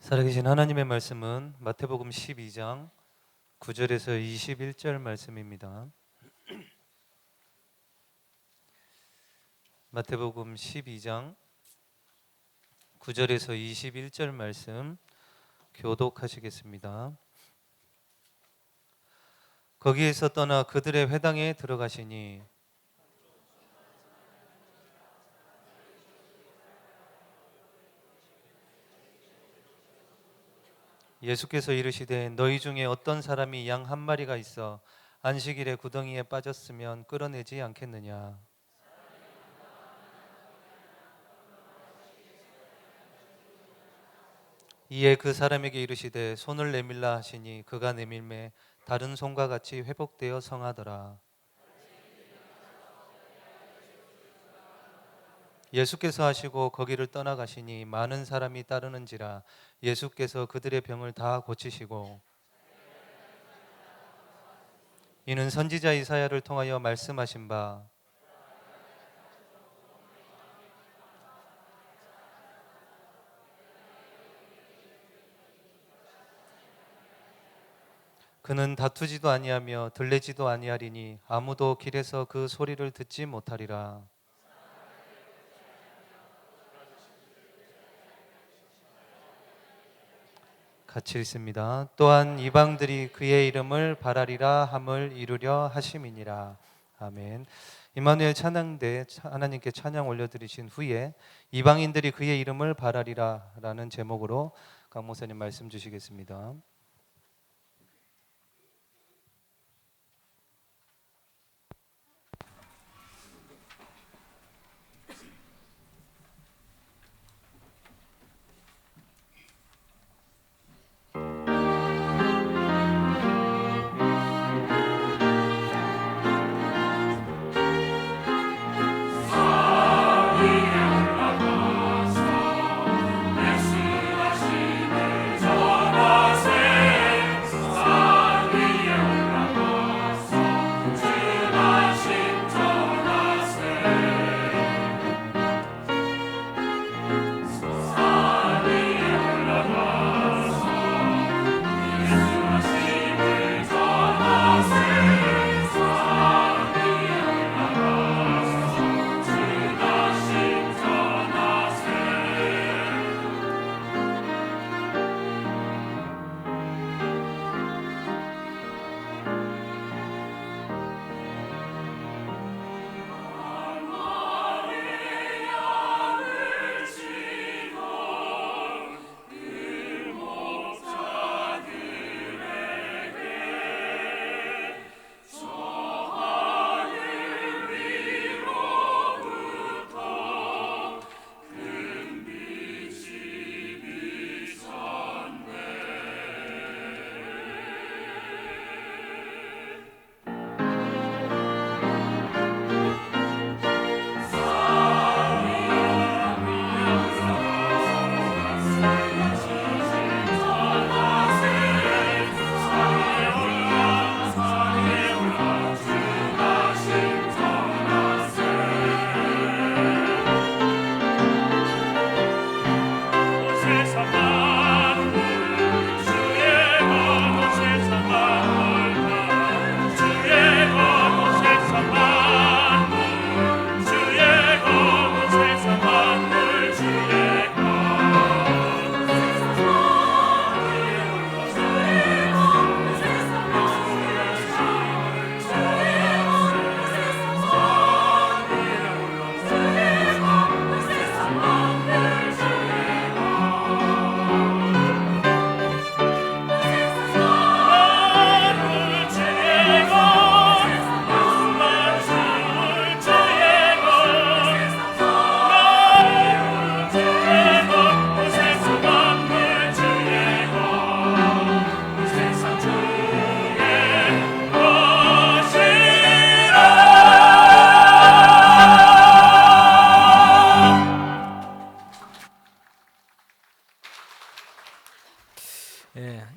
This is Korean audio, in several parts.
살아계신 하나님의 말씀은 마태복음 12장 9절에서 21절 말씀입니다. 마태복음 12장 9절에서 21절 말씀 교독하시겠습니다. 거기에서 떠나 그들의 회당에 들어가시니 예수께서 이르시되 너희 중에 어떤 사람이 양 한 마리가 있어 안식일에 구덩이에 빠졌으면 끌어내지 않겠느냐. 이에 그 사람에게 이르시되 손을 내밀라 하시니 그가 내밀매 다른 손과 같이 회복되어 성하더라. 예수께서 하시고 거기를 떠나가시니 많은 사람이 따르는지라. 예수께서 그들의 병을 다 고치시고 이는 선지자 이사야를 통하여 말씀하신 바 그는 다투지도 아니하며 들레지도 아니하리니 아무도 길에서 그 소리를 듣지 못하리라. 같이 읽습니다. 또한 이방들이 그의 이름을 바라리라 함을 이루려 하심이니라. 아멘. 임마누엘 찬양대 하나님께 찬양 올려드리신 후에 이방인들이 그의 이름을 바라리라 라는 제목으로 강 목사님 말씀 주시겠습니다.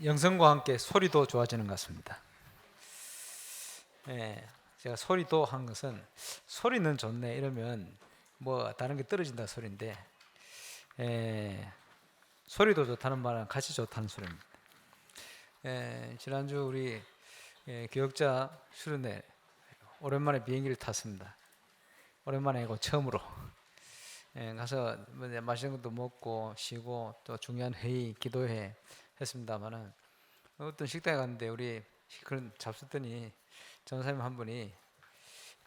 영성과 함께 소리도 좋아지는 것 같습니다. 제가 소리도 한 것은 소리는 좋네 이러면 뭐 다른 게 떨어진다 소리인데 소리도 좋다는 말은 같이 좋다는 소리입니다. 지난주 우리 교역자 수련회 오랜만에 비행기를 탔습니다. 오랜만에 이거 처음으로 가서 이제 맛있는 것도 먹고 쉬고 또 중요한 회의, 기도회 했습니다만은 어떤 식당에 갔는데 우리 그런 잡수더니 전사님 한 분이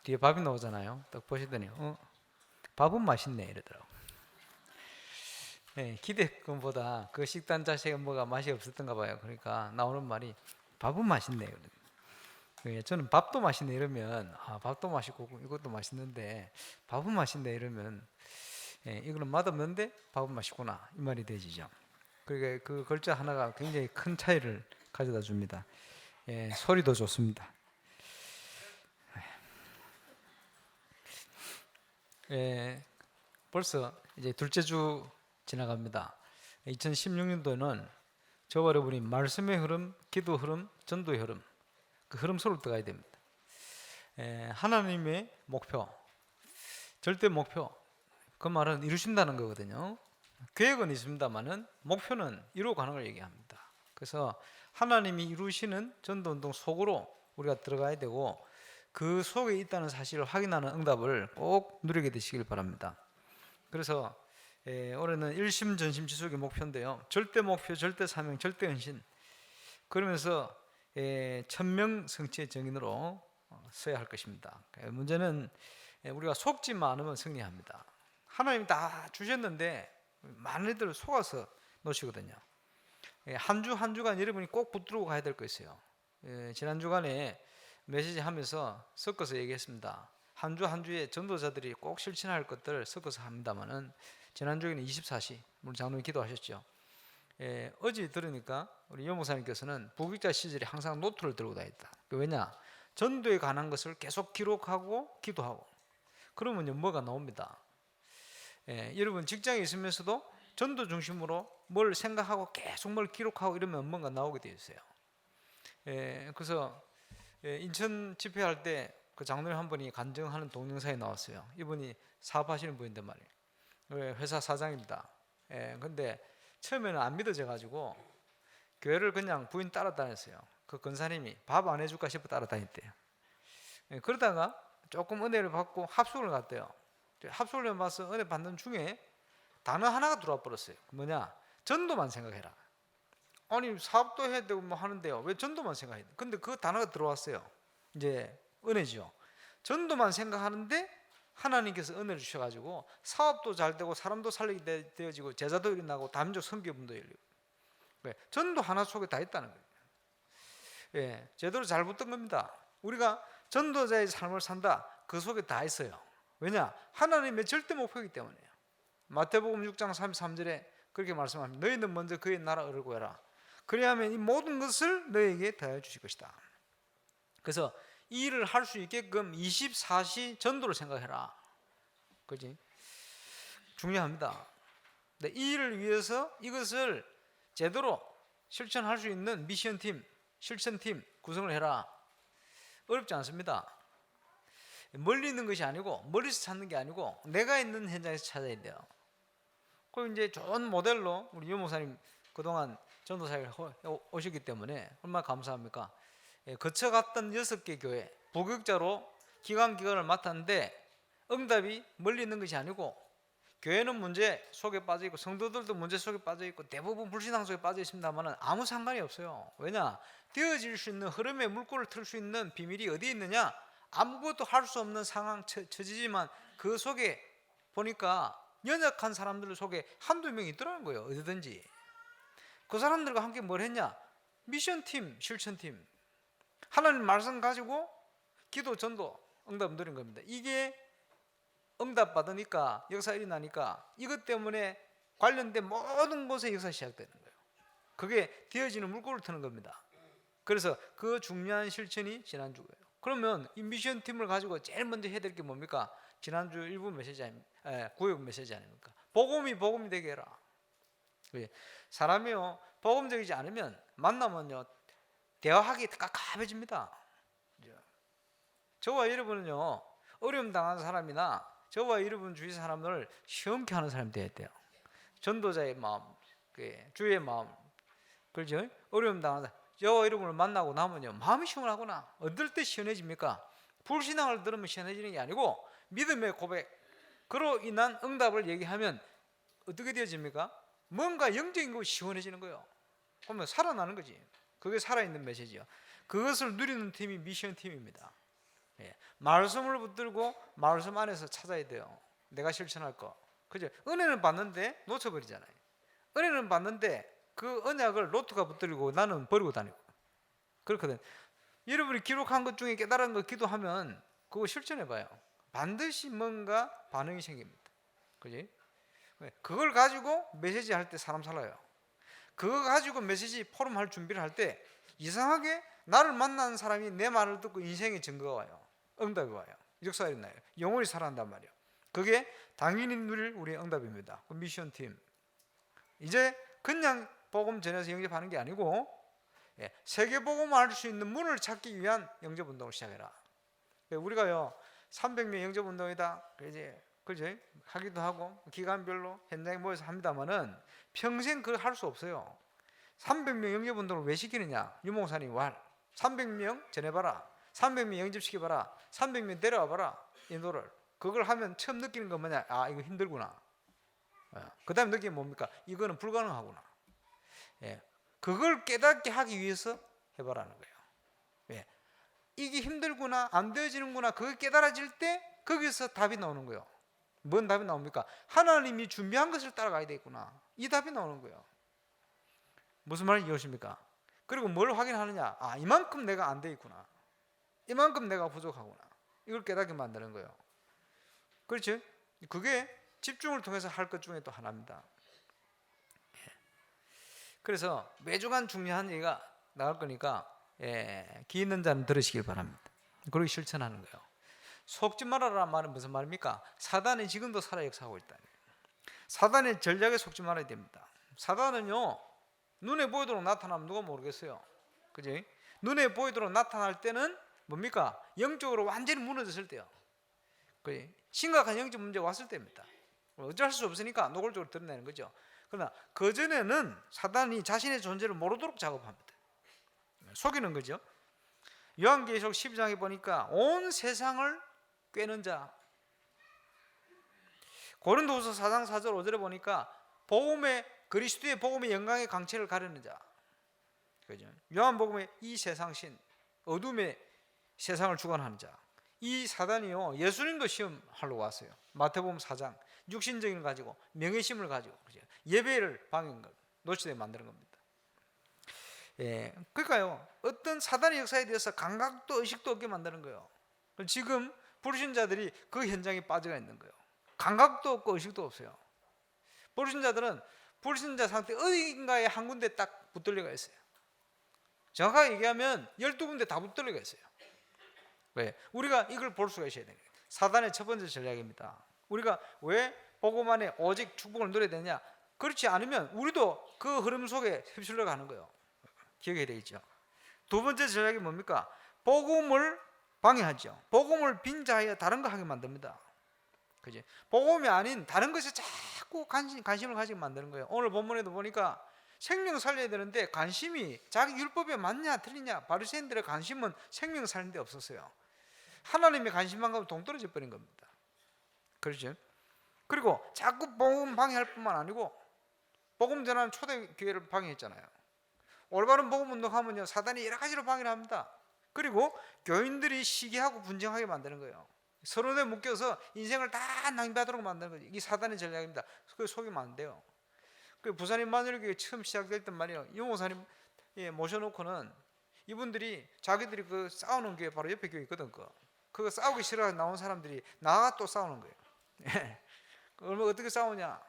뒤에 밥이 나오잖아요. 딱 보시더니 밥은 맛있네 이러더라고. 기대금보다 그 식단 자체가 뭐가 맛이 없었던가 봐요. 그러니까 나오는 말이 밥은 맛있네. 저는 밥도 맛있네 이러면 밥도 맛있고 이것도 맛있는데 밥은 맛있네 이러면 이거는 맛없는데 밥은 맛있구나 이 말이 되지죠. 그러니까 그 글자 하나가 굉장히 큰 차이를 가져다 줍니다. 소리도 좋습니다. 벌써 이제 둘째 주 지나갑니다. 2016년도는 저와 여러분이 말씀의 흐름, 기도 흐름, 전도의 흐름 그 흐름 속으로 들어가야 됩니다. 하나님의 목표, 절대 목표 그 말은 이루신다는 거거든요. 계획은 있습니다만은 목표는 이루어가는 걸 얘기합니다. 그래서 하나님이 이루시는 전도운동 속으로 우리가 들어가야 되고 그 속에 있다는 사실을 확인하는 응답을 꼭 누리게 되시길 바랍니다. 그래서 올해는 일심전심지속의 목표인데요. 절대 목표, 절대 사명, 절대 헌신. 그러면서 1000명 성취의 정인으로 서야 할 것입니다. 문제는 우리가 속지만 않으면 승리합니다. 하나님이 다 주셨는데 많은 애들 속아서 놓으시거든요. 한 주 한 주간 여러분이 꼭 붙들고 가야 될 거 있어요. 지난 주간에 메시지 하면서 섞어서 얘기했습니다. 한 주 한 주에 전도자들이 꼭 실천할 것들을 섞어서 합니다만은 지난주에는 24시 우리 장로님 기도하셨죠. 어제 들으니까 우리 여 목사님께서는 부국자 시절에 항상 노트를 들고 다녔다. 왜냐? 전도에 관한 것을 계속 기록하고 기도하고 그러면 뭐가 나옵니다. 여러분 직장에 있으면서도 전도 중심으로 뭘 생각하고 계속 뭘 기록하고 이러면 뭔가 나오게 되어 있어요. 그래서 인천 집회할 때 그 장로님 한 분이 간증하는 동영상이 나왔어요. 이분이 사업하시는 분인데 말이에요. 회사 사장입니다. 근데 처음에는 안 믿어져 가지고 교회를 그냥 부인 따라다녔어요. 그 권사님이 밥 안 해줄까 싶어 따라다녔대요. 그러다가 조금 은혜를 받고 합숙을 갔대요. 합숙을 봐서 은혜 받는 중에 단어 하나가 들어와 버렸어요. 뭐냐? 전도만 생각해라. 아니 사업도 해야 되고 뭐 하는데요. 왜 전도만 생각해야 돼? 근데 그 단어가 들어왔어요. 이제 은혜죠. 전도만 생각하는데 하나님께서 은혜를 주셔가지고 사업도 잘 되고 사람도 살리게 되어지고 제자도 일어나고 다민족 선교분도 열리고 전도 하나 속에 다 있다는 거예요. 제대로 잘 붙던 겁니다. 우리가 전도자의 삶을 산다 그 속에 다 있어요. 왜냐? 하나님의 절대 목표이기 때문이에요. 마태복음 6장 33절에 그렇게 말씀합니다. 너희는 먼저 그의 나라를 구해라. 그래야만 이 모든 것을 너에게 더해 주실 것이다. 그래서 이 일을 할 수 있게끔 24시 전도를 생각해라. 그지? 중요합니다. 근데 이 일을 위해서 이것을 제대로 실천할 수 있는 미션팀, 실천팀 구성을 해라. 어렵지 않습니다. 멀리 있는 것이 아니고 멀리서 찾는 게 아니고 내가 있는 현장에서 찾아야 돼요. 그리고 이제 좋은 모델로 우리 유 목사님 그동안 전도사역을 오셨기 때문에 얼마나 감사합니까? 거쳐갔던 6개 교회 부교육자로 기관을 맡았는데 응답이 멀리 있는 것이 아니고 교회는 문제 속에 빠져 있고 성도들도 문제 속에 빠져 있고 대부분 불신앙 속에 빠져 있습니다만 아무 상관이 없어요. 왜냐? 되어질 수 있는 흐름에 물꼬를 틀 수 있는 비밀이 어디에 있느냐? 아무것도 할 수 없는 상황 처지지만 그 속에 보니까 연약한 사람들 속에 한두 명 있더라는 거예요. 어디든지. 그 사람들과 함께 뭘 했냐? 미션팀, 실천팀. 하나님 말씀 가지고 기도, 전도, 응답 누린 겁니다. 이게 응답 받으니까 역사 일어나니까 이것 때문에 관련된 모든 곳에 역사 시작되는 거예요. 그게 되어지는 물꼬를 트는 겁니다. 그래서 그 중요한 실천이 지난주예요. 그러면 이 미션팀을 가지고 제일 먼저 해야 될 게 뭡니까? 지난주 일부 메시지 구역 메시지 아닙니까? 복음이 되게 해라. 사람이요 복음적이지 않으면 만나면요 대화하기 깝깝해집니다. 저와 여러분은요 어려움 당한 사람이나 저와 여러분 주위 사람을 시험케 하는 사람이 되어야 돼요. 전도자의 마음, 그 주의 마음, 그렇죠? 어려움 당하다. 저 이름을 만나고 나면요 마음이 시원하구나. 어떨 때 시원해집니까? 불신앙을 들으면 시원해지는 게 아니고 믿음의 고백, 그로 인한 응답을 얘기하면 어떻게 되어집니까? 뭔가 영적인 거 시원해지는 거예요. 그러면 살아나는 거지. 그게 살아있는 메시지요. 그것을 누리는 팀이 미션 팀입니다. 예. 말씀을 붙들고 말씀 안에서 찾아야 돼요. 내가 실천할 거. 그죠? 은혜는 받는데 놓쳐버리잖아요. 은혜는 받는데 그 언약을 노트가 붙들고 나는 버리고 다니고. 그렇거든. 여러분이 기록한 것 중에 깨달은 거 기도하면 그거 실천해 봐요. 반드시 뭔가 반응이 생깁니다. 그지? 그걸 가지고 메시지 할 때 사람 살아요. 그거 가지고 메시지 포럼 할 준비를 할 때 이상하게 나를 만나는 사람이 내 말을 듣고 인생의 증거가 와요. 응답이 와요. 역사가 일어나요. 영혼이 살아난단 말이에요. 그게 당연히 누릴 우리의 응답입니다. 그 미션 팀. 이제 그냥 복음 전해서 영접하는 게 아니고 세계 복음을 할 수 있는 문을 찾기 위한 영접 운동을 시작해라. 우리가요 300명 영접 운동이다. 이제 그죠? 하기도 하고 기간별로 현장에 모여서 합니다만은 평생 그걸 할 수 없어요. 300명 영접 운동을 왜 시키느냐? 유목사님 왈 300명 전해봐라. 300명 영접시켜봐라. 300명 데려와봐라. 인도를. 그걸 하면 처음 느끼는 건 뭐냐? 아 이거 힘들구나. 그 다음에 느끼는 뭡니까? 이거는 불가능하구나. 그걸 깨닫게 하기 위해서 해봐라는 거예요. 이게 힘들구나, 안 되어지는구나, 그게 깨달아질 때 거기서 답이 나오는 거예요. 뭔 답이 나옵니까? 하나님이 준비한 것을 따라가야 되겠구나. 이 답이 나오는 거예요. 무슨 말인지 이해하십니까? 그리고 뭘 확인하느냐? 아, 이만큼 내가 안 돼 있구나. 이만큼 내가 부족하구나. 이걸 깨닫게 만드는 거예요. 그렇죠? 그게 집중을 통해서 할 것 중에 또 하나입니다. 그래서 매주간 중요한 얘기가 나올 거니까 귀 있는 자는 들으시길 바랍니다. 그리고 실천하는 거예요. 속지 말아라는 말은 무슨 말입니까? 사단이 지금도 살아 역사하고 있다. 사단의 전략에 속지 말아야 됩니다. 사단은요 눈에 보이도록 나타나면 누가 모르겠어요. 그지? 눈에 보이도록 나타날 때는 뭡니까? 영적으로 완전히 무너졌을 때요. 그지? 심각한 영적 문제가 왔을 때입니다. 어쩔 수 없으니까 노골적으로 드러내는 거죠. 그러나 그전에는 사단이 자신의 존재를 모르도록 작업합니다. 속이는 거죠. 요한계시록 12장에 보니까 온 세상을 꿰는 자, 고린도후서 4장 4절 5절에 보니까 복음의 그리스도의 복음의 영광의 강체를 가르는 자, 그죠? 요한복음의 이 세상신, 어둠의 세상을 주관하는 자, 이 사단이요 예수님도 시험하러 왔어요. 마태복음 4장 육신적인 걸 가지고 명예심을 가지고 그죠? 예배를 방해한 것, 노치되게 만드는 겁니다. 그러니까요 어떤 사단의 역사에 대해서 감각도 의식도 없게 만드는 거예요. 지금 불신자들이 그 현장에 빠져가 있는 거예요. 감각도 없고 의식도 없어요. 불신자들은 불신자 상태 어딘가에 한 군데 딱 붙들려가 있어요. 정확하게 얘기하면 12군데 다 붙들려가 있어요. 왜? 우리가 이걸 볼 수가 있어야 돼요. 사단의 첫 번째 전략입니다. 우리가 왜 복음 안에 오직 축복을 누려야 되냐? 그렇지 않으면 우리도 그 흐름 속에 휩쓸려 가는 거예요. 기억해야 되겠죠. 두 번째 전략이 뭡니까? 복음을 방해하죠. 복음을 빙자하여 다른 거 하게 만듭니다. 그지? 복음이 아닌 다른 것에 자꾸 관심을 가지게 만드는 거예요. 오늘 본문에도 보니까 생명 살려야 되는데 관심이 자기 율법에 맞냐 틀리냐, 바리새인들의 관심은 생명 살리는 데 없었어요. 하나님의 관심만 가면 동떨어져 버린 겁니다. 그렇죠? 그리고 자꾸 복음 방해할 뿐만 아니고 복음 전하는 초대교회를 방해했잖아요. 올바른 복음 운동하면요 사단이 여러 가지로 방해를 합니다. 그리고 교인들이 시기하고 분쟁하게 만드는 거예요. 서론에 묶여서 인생을 다 낭비하도록 만드는 거죠. 이게 사단의 전략입니다. 그걸 속이면 안 돼요. 그 부산 임마누엘교회 처음 시작될 때 말이에요. 이 목사님 모셔놓고는 이분들이 자기들이 그 싸우는 교회 바로 옆에 교회 있거든. 그거 싸우기 싫어서 나온 사람들이 나가 또 싸우는 거예요. 그러면 어떻게 싸우냐?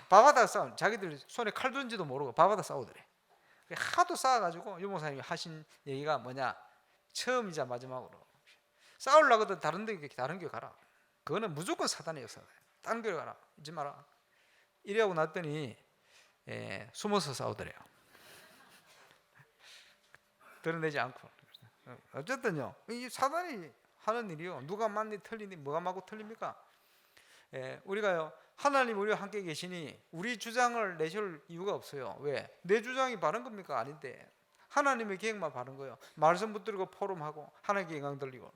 밥하다 싸우는, 자기들 손에 칼 든지도 모르고 밥하다 싸우더래. 하도 싸워가지고 유 목사님이 하신 얘기가 뭐냐? 처음이자 마지막으로 싸우려거든 다른 교회 가라. 그거는 무조건 사단의 역사다. 다른 교회 가라. 잊지 마라. 이래하고 났더니 숨어서 싸우더래요. 드러내지 않고. 어쨌든요 이 사단이 하는 일이요 누가 맞니 틀리니 뭐가 맞고 틀립니까? 우리가요, 하나님 우리와 함께 계시니 우리 주장을 내실 이유가 없어요. 왜? 내 주장이 바른 겁니까? 아닌데 하나님의 계획만 바른 거예요. 말씀 붙들고 포럼하고 하나님께 영광 돌리고,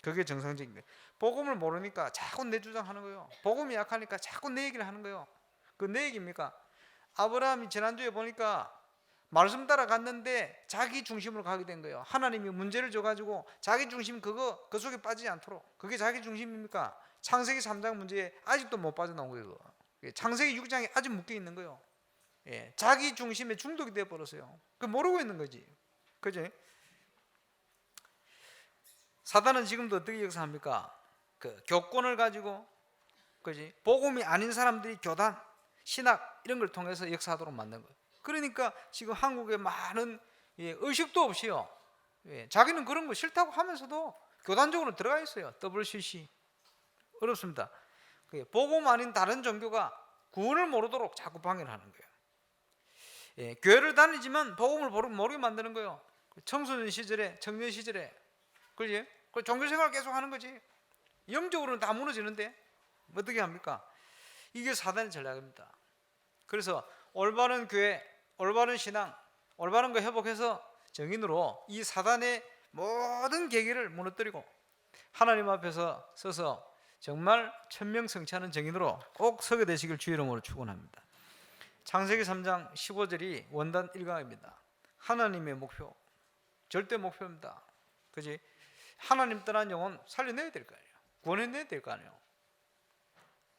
그게 정상적인 거예요. 복음을 모르니까 자꾸 내 주장하는 거예요. 복음이 약하니까 자꾸 내 얘기를 하는 거예요. 그 내 얘기입니까? 아브라함이 지난주에 보니까 말씀 따라 갔는데 자기 중심으로 가게 된 거예요. 하나님이 문제를 줘가지고 자기 중심, 그 속에 빠지지 않도록. 그게 자기 중심입니까? 창세기 3장 문제에 아직도 못 빠져나온 거예요. 창세기 6장에 아직 묶여 있는 거예요. 자기 중심에 중독이 되어 버렸어요. 그 모르고 있는 거지. 그죠? 사단은 지금도 어떻게 역사합니까? 그 교권을 가지고, 그지? 복음이 아닌 사람들이 교단, 신학 이런 걸 통해서 역사하도록 만든 거예요. 그러니까 지금 한국에 많은 의식도 없이요, 자기는 그런 거 싫다고 하면서도 교단적으로 들어가 있어요. WCC 어렵습니다. 복음 아닌 다른 종교가 구원을 모르도록 자꾸 방해를 하는 거예요. 교회를 다니지만 복음을 모르게 만드는 거예요. 청소년 시절에, 청년 시절에, 그지? 그 종교생활 계속 하는 거지. 영적으로는 다 무너지는데 어떻게 합니까? 이게 사단의 전략입니다. 그래서 올바른 교회, 올바른 신앙, 올바른 거 회복해서 정인으로 이 사단의 모든 계기를 무너뜨리고 하나님 앞에서 서서 정말 천명성취하는 정인으로 꼭 서게 되시길 주의 이름으로 축원합니다. 창세기 3장 15절이 원단 1강입니다. 하나님의 목표, 절대 목표입니다. 그지? 하나님 떠난 영혼 살려내야 될 거 아니에요. 구원해내야 될 거 아니에요.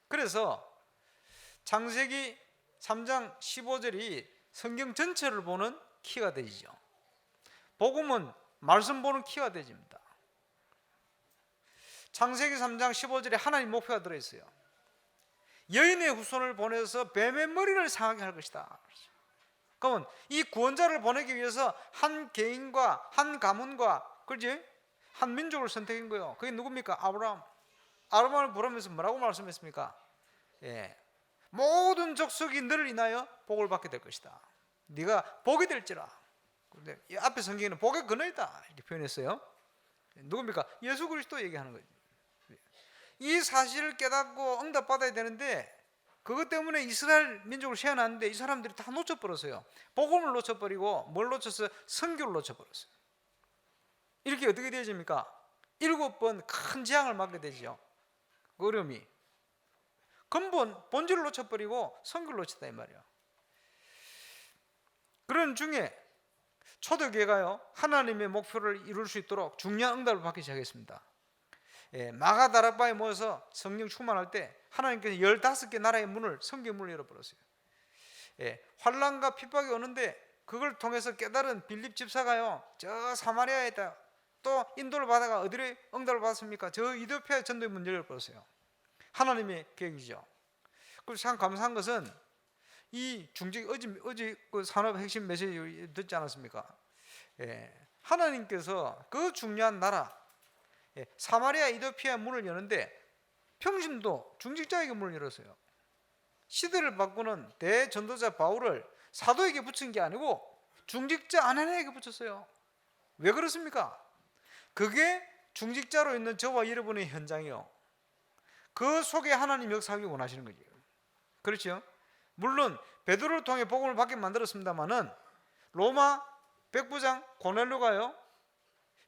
그래서 창세기 3장 15절이 성경 전체를 보는 키가 되죠. 복음은 말씀 보는 키가 되집니다. 창세기 3장 15절에 하나님 목표가 들어있어요. 여인의 후손을 보내서 뱀의 머리를 상하게 할 것이다. 그러면 이 구원자를 보내기 위해서 한 개인과 한 가문과, 그렇지? 한 민족을 선택한 거예요. 그게 누굽니까? 아브라함. 아브라함을 부르면서 뭐라고 말씀했습니까? 모든 족속이 너를 인하여 복을 받게 될 것이다. 네가 복이 될지라. 근데 이 앞에 성경에는 복의 근원이다 이렇게 표현했어요. 누굽니까? 예수 그리스도 얘기하는 거죠. 이 사실을 깨닫고 응답받아야 되는데 그것 때문에 이스라엘 민족을 세워놨는데 이 사람들이 다 놓쳐버렸어요. 복음을 놓쳐버리고 뭘 놓쳤어요? 선교를 놓쳐버렸어요. 이렇게 어떻게 되어집니까? 7번 큰 재앙을 맞게 되죠. 그 어려움이 본질을 놓쳐버리고 선교를 놓쳤다 이 말이에요. 그런 중에 초대교회가요, 하나님의 목표를 이룰 수 있도록 중요한 응답을 받기 시작했습니다. 마가다락방에 모여서 성령 충만할 때 하나님께서 15개 나라의 문을, 성경의 문을 열어버렸어요. 환난과 핍박이 오는데 그걸 통해서 깨달은 빌립 집사가요, 저 사마리아에다 또 인도를 받아가 어디로 응답을 받았습니까? 저 이디오피아 전도의 문을 열어버렸어요. 하나님의 계획이죠. 그리고 참 감사한 것은 이 중직, 어제 그 산업 핵심 메시지 듣지 않았습니까? 하나님께서 그 중요한 나라, 사마리아 이디오피아 문을 여는데 평신도 중직자에게 문을 열었어요. 시대를 바꾸는 대전도자 바울을 사도에게 붙인 게 아니고 중직자 아나니아에게 붙였어요. 왜 그렇습니까? 그게 중직자로 있는 저와 여러분의 현장이요, 그 속에 하나님 역사하기 원하시는 거죠. 그렇죠? 물론 베드로를 통해 복음을 받게 만들었습니다마는 로마 백부장 고넬료가요,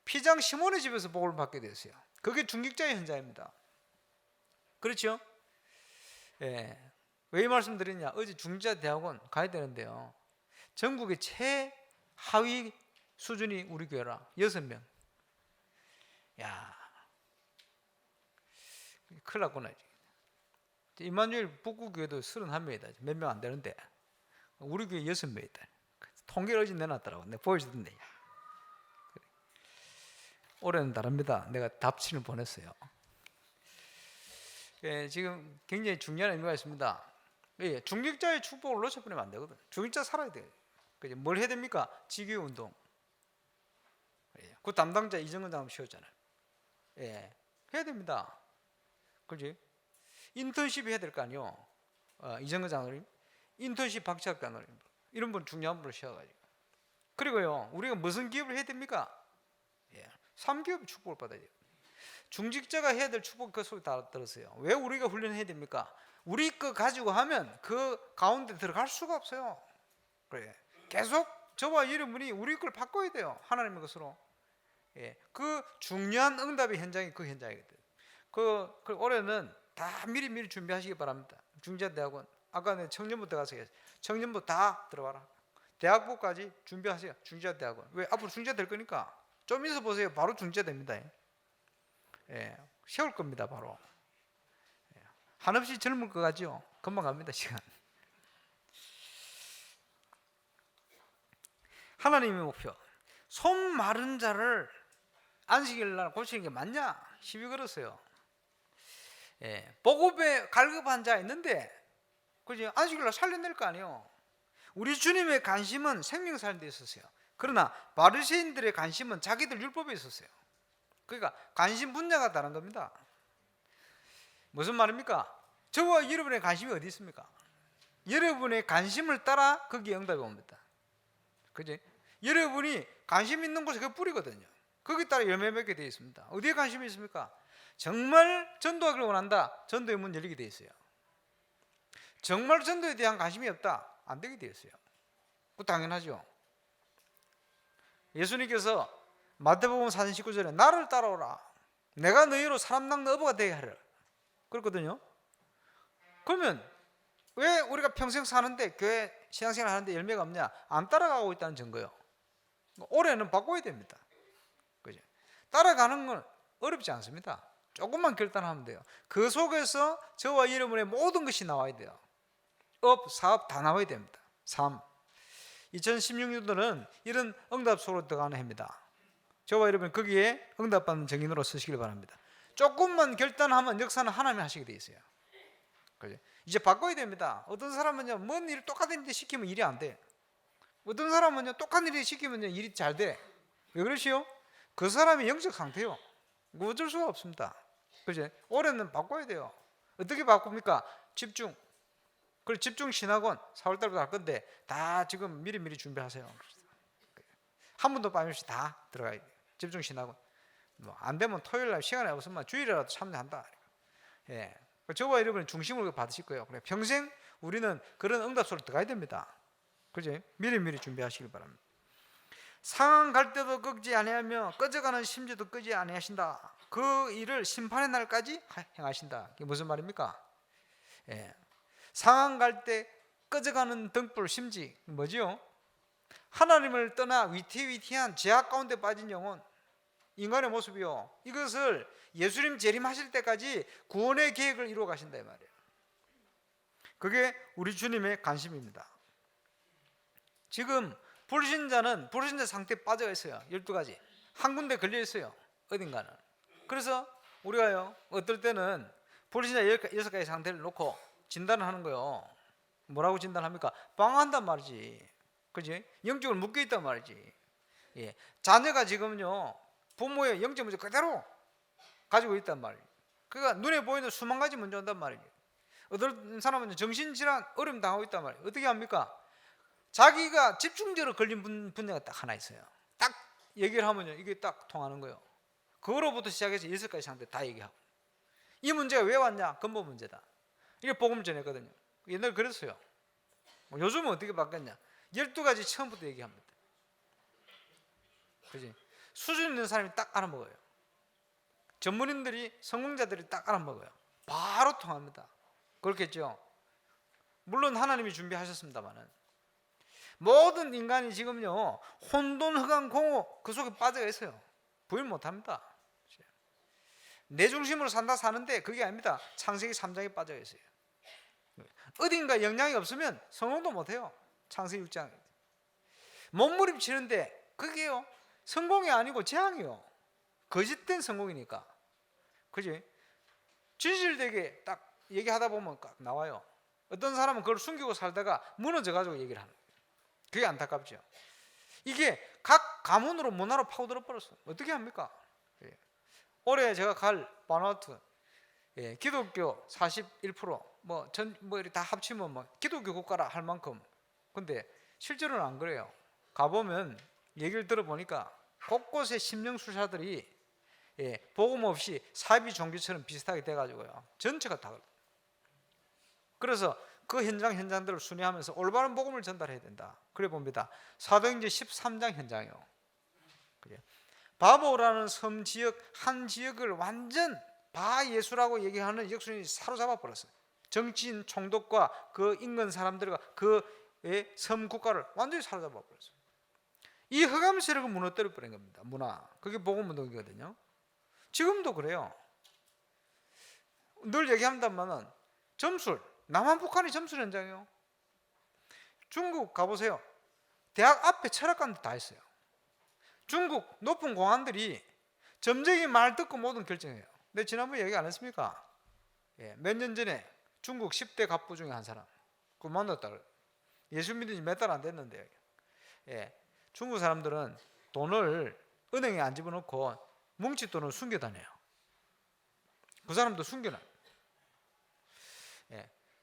피장 시몬의 집에서 복음을 받게 됐어요. 그게 중직자의 현장입니다. 그렇죠? 왜 이 말씀 드리냐? 어제 중직자 대학원 가야 되는데요, 전국의 최하위 수준이 우리 교회라 6명. 야, 큰일 났구나. 임마누엘 북구교회도 31명이다. 몇 명 안 되는데 우리 교회 6명이다. 통계를 어제 내놨더라고. 내가 보여주던데. 올해는 다릅니다. 내가 답신을 보냈어요. 지금 굉장히 중요한 의미가 있습니다. 중직자의 축복을 놓쳐버리면 안 되거든. 중직자 살아야 돼요. 뭘 해야 됩니까? 지교운동. 그 담당자 이정근 장님 쉬었잖아요. 해야 됩니다. 그지? 인턴십 해야 될 거 아니요. 이정근 장로님, 인턴십 박치학 장로님, 이런 분 중요한 분을 쉬어가지고. 그리고요, 우리가 무슨 기업을 해야 됩니까? 3기업 축복을 받아야 돼요. 중직자가 해야 될 축복 그 속에 다 들었어요. 왜 우리가 훈련해야 됩니까? 우리 거 가지고 하면 그 가운데 들어갈 수가 없어요. 그래. 계속 저와 여러분이 우리 걸 바꿔야 돼요. 하나님의 것으로. 예. 그 중요한 응답의 현장이 그 현장이거든. 그 올해는 다 미리 준비하시기 바랍니다. 중자대학원. 아까 내가 청년부터 가서 청년부 다 들어가라. 대학부까지 준비하세요. 중자대학원. 왜? 앞으로 중자 될 거니까. 좀 있어 보세요. 바로 중자 됩니다. 예. 세울 겁니다. 바로. 예. 한없이 젊을 것 같죠? 금방 갑니다. 시간. 하나님의 목표. 손 마른 자를 안식일 날 고치는 게 맞냐? 시비 걸었어요. 예. 보급에 갈급한 자 있는데 그지? 안식일 날 살려낼 거 아니에요. 우리 주님의 관심은 생명 살리는 데 있었어요. 그러나 바리새인들의 관심은 자기들 율법에 있었어요. 그러니까 관심 분야가 다른 겁니다. 무슨 말입니까? 저와 여러분의 관심이 어디 있습니까? 여러분의 관심을 따라 거기에 응답이 옵니다. 그지? 여러분이 관심 있는 곳에 그 뿌리거든요. 거기에 따라 열매 맺게 되어 있습니다. 어디에 관심이 있습니까? 정말 전도하기를 원한다. 전도의 문 열리게 되어 있어요. 정말 전도에 대한 관심이 없다. 안 되게 되어 있어요. 그거 당연하죠. 예수님께서 마태복음 4장 19절에 나를 따라오라. 내가 너희로 사람 낚는 어부가 되게 하라. 그렇거든요. 그러면 왜 우리가 평생 사는데 교회 신앙생활 하는데 열매가 없냐? 안 따라가고 있다는 증거예요. 올해는 바꿔야 됩니다. 그죠? 따라가는 건 어렵지 않습니다. 조금만 결단하면 돼요. 그 속에서 저와 여러분의 모든 것이 나와야 돼요. 업, 사업 다 나와야 됩니다. 3. 2016년도는 이런 응답 속으로 들어가는 해입니다. 저와 여러분 거기에 응답받는 증인으로 서시길 바랍니다. 조금만 결단하면 역사는 하나님이 하시게 돼 있어요. 그죠? 이제 바꿔야 됩니다. 어떤 사람은요, 뭔 일 똑같은 일 시키면 일이 안 돼. 어떤 사람은요, 똑같은 일 시키면 일이 잘 돼. 왜 그러시오? 그 사람이 영적 상태요. 어쩔 수가 없습니다. 그죠? 올해는 바꿔야 돼요. 어떻게 바꿉니까? 집중. 그리고 집중 신학원 4월달부터 할 건데 다 지금 미리 준비하세요. 한 번도 빠짐없이 다 들어가야 돼요. 집중 신학원. 뭐 안 되면 토요일 날 시간이 없으면 주일이라도 참여한다. 예. 저와 여러분은 중심으로 받으실 거예요. 그래 평생 우리는 그런 응답 속으로 들어가야 됩니다. 그죠? 미리 준비하시길 바랍니다. 상한 갈 때도 꺾지 아니하며 꺼져가는 심지도 끄지 아니하신다. 그 일을 심판의 날까지 행하신다. 이게 무슨 말입니까? 예. 상한 갈 때 꺼져가는 등불 심지 뭐지요? 하나님을 떠나 위태위태한 죄악 가운데 빠진 영혼, 인간의 모습이요. 이것을 예수님 재림하실 때까지 구원의 계획을 이루어 가신다 이 말이에요. 그게 우리 주님의 관심입니다. 지금 불신자는 불신자 상태에 빠져 있어요. 12가지. 한 군데 걸려 있어요. 어딘가는. 그래서 우리가요, 어떨 때는 불신자 6가지 상태를 놓고 진단을 하는 거예요. 뭐라고 진단합니까? 방황한단 말이지. 그지? 영적으로 묶여 있단 말이지. 예. 자녀가 지금요, 부모의 영적 문제 그대로 가지고 있단 말이에요. 그러니까 눈에 보이는 수만 가지 문제 온단 말이에요. 어떤 사람은 정신질환 어려움 당하고 있단 말이에요. 어떻게 합니까? 자기가 집중적으로 걸린 분야가 딱 하나 있어요. 딱 얘기를 하면요, 이게 딱 통하는 거예요. 그거로부터 시작해서 6가지 상태 다 얘기하고. 이 문제가 왜 왔냐? 근본 문제다. 이게 복음 전했거든요. 옛날에 그랬어요. 요즘은 어떻게 바뀌었냐? 12가지 처음부터 얘기합니다. 그지? 수준 있는 사람이 딱 알아먹어요. 전문인들이, 성공자들이 딱 알아먹어요. 바로 통합니다. 그렇겠죠? 물론 하나님이 준비하셨습니다만은 모든 인간이 지금요, 혼돈, 흑암, 공허 그 속에 빠져 있어요. 부인 못합니다. 내 중심으로 산다 사는데 그게 아닙니다. 창세기 3장에 빠져 있어요. 어딘가 영향이 없으면 성공도 못해요. 창세기 6장. 몸부림치는데 그게요, 성공이 아니고 재앙이요. 거짓된 성공이니까. 그지? 진실되게 딱 얘기하다 보면 딱 나와요. 어떤 사람은 그걸 숨기고 살다가 무너져가지고 얘기를 하는 거예요. 그게 안타깝죠. 이게 각 가문으로 문화로 파고들어 버렸어요. 어떻게 합니까? 예. 올해 제가 갈 바누아투, 예, 기독교 41%, 뭐 이렇게 다 합치면 뭐 기독교 국가라 할 만큼. 근데 실제로는 안 그래요. 가보면 얘기를 들어보니까 곳곳에 심령술사들이, 복음 없이 사이비 종교처럼 비슷하게 돼가지고요. 전체가 다. 그래서 그 현장들을 순회하면서 올바른 복음을 전달해야 된다. 그래 봅니다. 사도행전 13장 현장이요. 바보라는 섬 지역 한 지역을 완전 바예수라고 얘기하는 역순이 사로잡아 버렸어요. 정치인 총독과 그 인근 사람들과 그 섬 국가를 완전히 사로잡아 버렸어요. 이 흑암 세력을 무너뜨려 버린 겁니다. 문화. 그게 복음 운동이거든요. 지금도 그래요. 늘 얘기합니다만은 점술, 남한 북한이 점술 현장이에요. 중국 가보세요. 대학 앞에 철학관도 다 있어요. 중국 높은 공안들이 점쟁이 말 듣고 모든 결정해요. 근데 지난번에 얘기 안 했습니까? 몇 년 전에 중국 10대 갑부 중에 한 사람 그 만났다 그래요. 예수 믿은 지 몇 달 안 됐는데 중국 사람들은 돈을 은행에 안 집어넣고 뭉칫돈을 숨겨 다녀요. 그 사람도 숨겨놔요.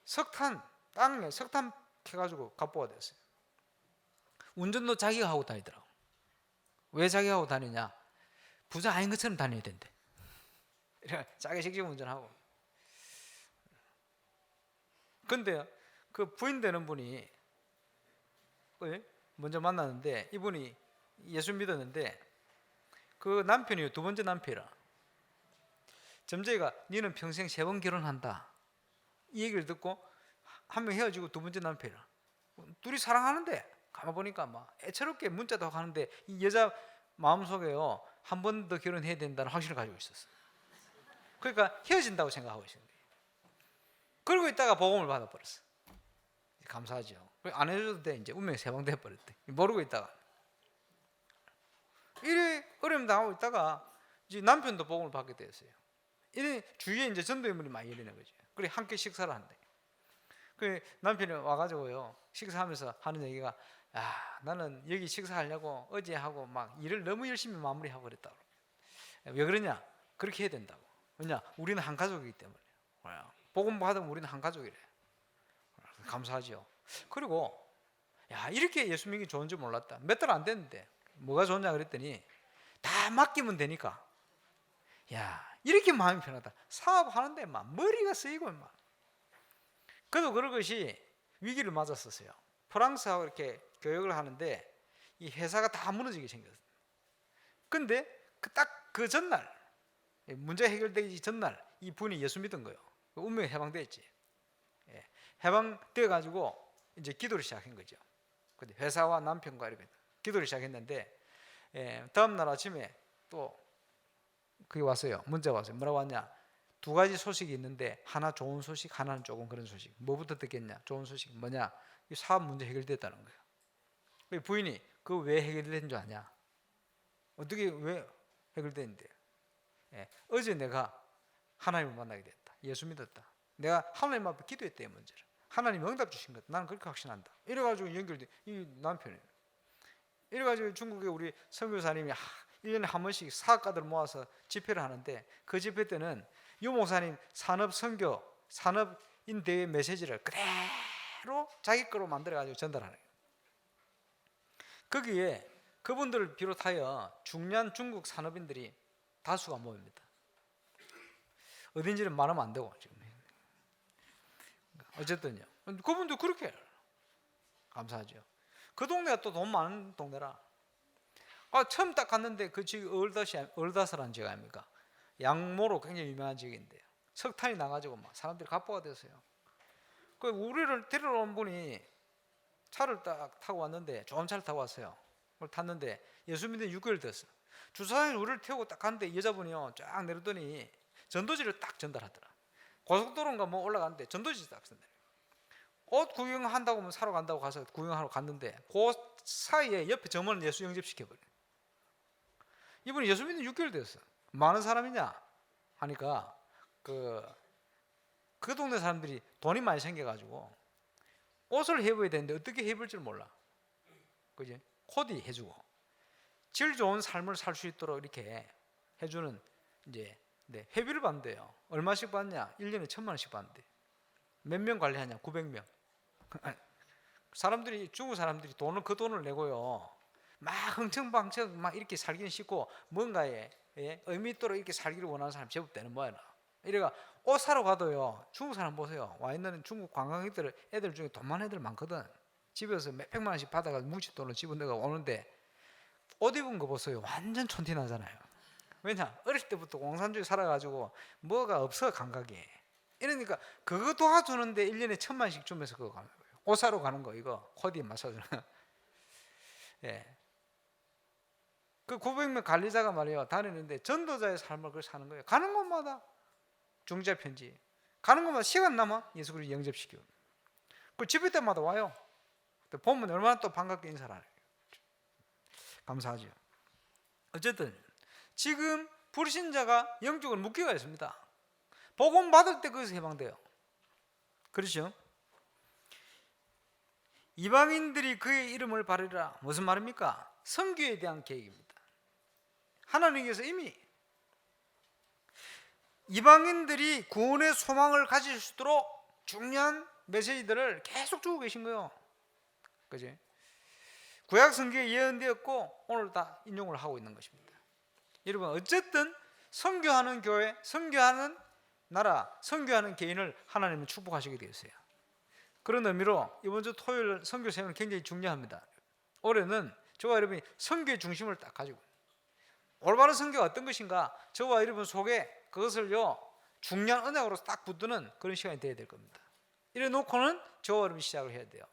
석탄 땅에 석탄 캐가지고 갑부가 됐어요. 운전도 자기가 하고 다니더라고. 왜 자기가 하고 다니냐? 부자 아닌 것처럼 다녀야 된대. 자기 직접 운전하고. 근데 그 부인 되는 분이 먼저 만났는데 이분이 예수 믿었는데 그 남편이 두 번째 남편이라. 점쟁이가 니는 평생 3번 결혼한다. 이 얘기를 듣고 한 명 헤어지고 두 번째 남편이라. 둘이 사랑하는데 가만 보니까 막 애처롭게 문자도 하는데 이 여자 마음속에요 한 번 더 결혼해야 된다는 확신을 가지고 있었어. 그러니까 헤어진다고 생각하고 있는 거예요. 그러고 있다가 복음을 받아버렸어. 감사하죠. 안 해줘도 돼. 이제 운명이 세방돼 버렸대. 모르고 있다가 이래 어려움 당하고 있다가 이제 남편도 복음을 받게 되었어요. 이래 주위에 이제 전도 인물이 많이 열리는 거죠. 그래 함께 식사를 한대. 그 남편이 와가지고요 식사하면서 하는 얘기가 나는 여기 식사하려고 어제 하고 막 일을 너무 열심히 마무리하고 그랬다고. 왜 그러냐? 그렇게 해야 된다고. 왜냐? 우리는 한 가족이기 때문에. 복음 받으면 우리는 한 가족이래. 감사하죠. 그리고 이렇게 예수 믿기 좋은 줄 몰랐다. 몇 달 안 됐는데 뭐가 좋냐 그랬더니 다 맡기면 되니까 이렇게 마음이 편하다. 사업하는데 막 머리가 쓰이고 막. 그래도 그런 것이 위기를 맞았었어요. 프랑스하고 이렇게 교역을 하는데 이 회사가 다 무너지게 생겼어요. 근데 딱 그 전날 문제 해결되기 전날 이 분이 예수 믿은 거예요. 운명이 해방됐지. 해방돼 가지고 이제 기도를 시작한 거죠. 근데 회사와 남편과 이렇게 기도를 시작했는데 다음 날 아침에 또 그게 왔어요. 문자가 왔어요. 뭐라고 왔냐? 2가지 소식이 있는데 하나 좋은 소식, 하나는 조금 그런 소식. 뭐부터 듣겠냐? 좋은 소식 뭐냐? 이 사업 문제 해결됐다는 거예요. 부인이 그거 왜 해결된 줄 아냐? 어떻게 왜 해결됐는데? 어제 내가 하나님을 만나게 됐다. 예수 믿었다. 내가 하나님 앞에 기도했대요. 문제를. 하나님 응답 주신 것. 나는 그렇게 확신한다. 이래가지고 연결돼. 이 남편이에요. 이래가지고 중국에 우리 선교사님이 1년에 한 번씩 사학가들 모아서 집회를 하는데 그 집회 때는 유 목사님 산업선교, 산업인대회 메시지를 그대로 자기 거로 만들어가지고 전달하는 거예요. 거기에 그분들을 비롯하여 중요한 중국 산업인들이 다수가 모입니다. 어딘지는 말하면 안 되고 지금. 어쨌든요. 그분도 그렇게 감사하죠. 그 동네가 또 돈 많은 동네라. 처음 딱 갔는데 그 지역 얼다스라는 지역 아닙니까? 양모로 굉장히 유명한 지역인데요. 석탄이 나가지고 막 사람들이 갑부가 됐어요. 그 우리를 데리러 온 분이 차를 딱 타고 왔는데 좋은 차를 타고 왔어요. 그걸 탔는데 예수 믿은 6개월 됐어. 주차장에 우리를 태우고 딱 갔는데 여자분이요 쫙 내렸더니 전도지를 딱 전달하더라. 고속도로인가 뭐 올라갔는데 전도지 딱 전달. 옷 구경한다고 뭐 사러 간다고 가서 구경하러 갔는데 그 사이에 옆에 점원을 예수 영접시켜버려. 이분이 예수 믿는 6개월 됐어. 많은 사람이냐 하니까 그 동네 사람들이 돈이 많이 생겨가지고 옷을 해봐야 되는데 어떻게 해볼 줄 몰라. 그지? 코디 해주고 질 좋은 삶을 살 수 있도록 이렇게 해주는 이제 회비를 받는데요. 얼마씩 받냐? 1년에 1,000만 원씩 받는데 몇 명 관리하냐? 900명. 사람들이 중국 사람들이 그 돈을 내고요. 막 흥청망청 막 이렇게 살기는 쉽고 뭔가에 예? 의미 있도록 이렇게 살기를 원하는 사람 제법 되는 모양이야. 이래가 옷 사러 가도요, 중국 사람 보세요. 와 있는 중국 관광객들 애들 중에 돈 많은 애들 많거든. 집에서 몇백만 원씩 받아가지고 뭉친 돈을 집어넣어 오는데 옷 입은 거 보세요. 완전 촌티 나잖아요. 왜냐? 어릴 때부터 공산주의 살아가지고 뭐가 없어 감각이. 이러니까 그거 도와주는데 1년에 1,000만씩 주면서 그거 가는 거예요. 옷 사러 가는 거 이거 코디 마사지. 예. 그 900명 관리자가 말이에요. 다니는데 전도자의 삶을 그걸 사는 거예요. 가는 곳마다 중재 편지. 가는 곳마다 시간 남아 예수 그리스도 영접시켜. 그 집회 때마다 와요. 보면 얼마나 또 반갑게 인사를 하는 거예요. 감사하죠. 어쨌든 지금 불신자가 영적으로 묶여가 있습니다. 복음 받을 때 거기서 해방돼요. 그렇죠? 이방인들이 그의 이름을 바르리라. 무슨 말입니까? 선교에 대한 계획입니다. 하나님께서 이미 이방인들이 구원의 소망을 가질 수 있도록 중요한 메시지들을 계속 주고 계신 거예요. 그지? 구약 성경에 예언되었고 오늘 다 인용을 하고 있는 것입니다. 여러분 어쨌든 선교하는 교회, 선교하는 나라, 선교하는 개인을 하나님은 축복하시게 되었어요. 그런 의미로 이번 주 토요일 선교 세미는 굉장히 중요합니다. 올해는 저와 여러분이 선교의 중심을 딱 가지고 올바른 선교가 어떤 것인가 저와 여러분 속에 그것을요 중요한 언약으로 딱 붙드는 그런 시간이 되어야 될 겁니다. 이래 놓고는 저와 여러분이 시작을 해야 돼요.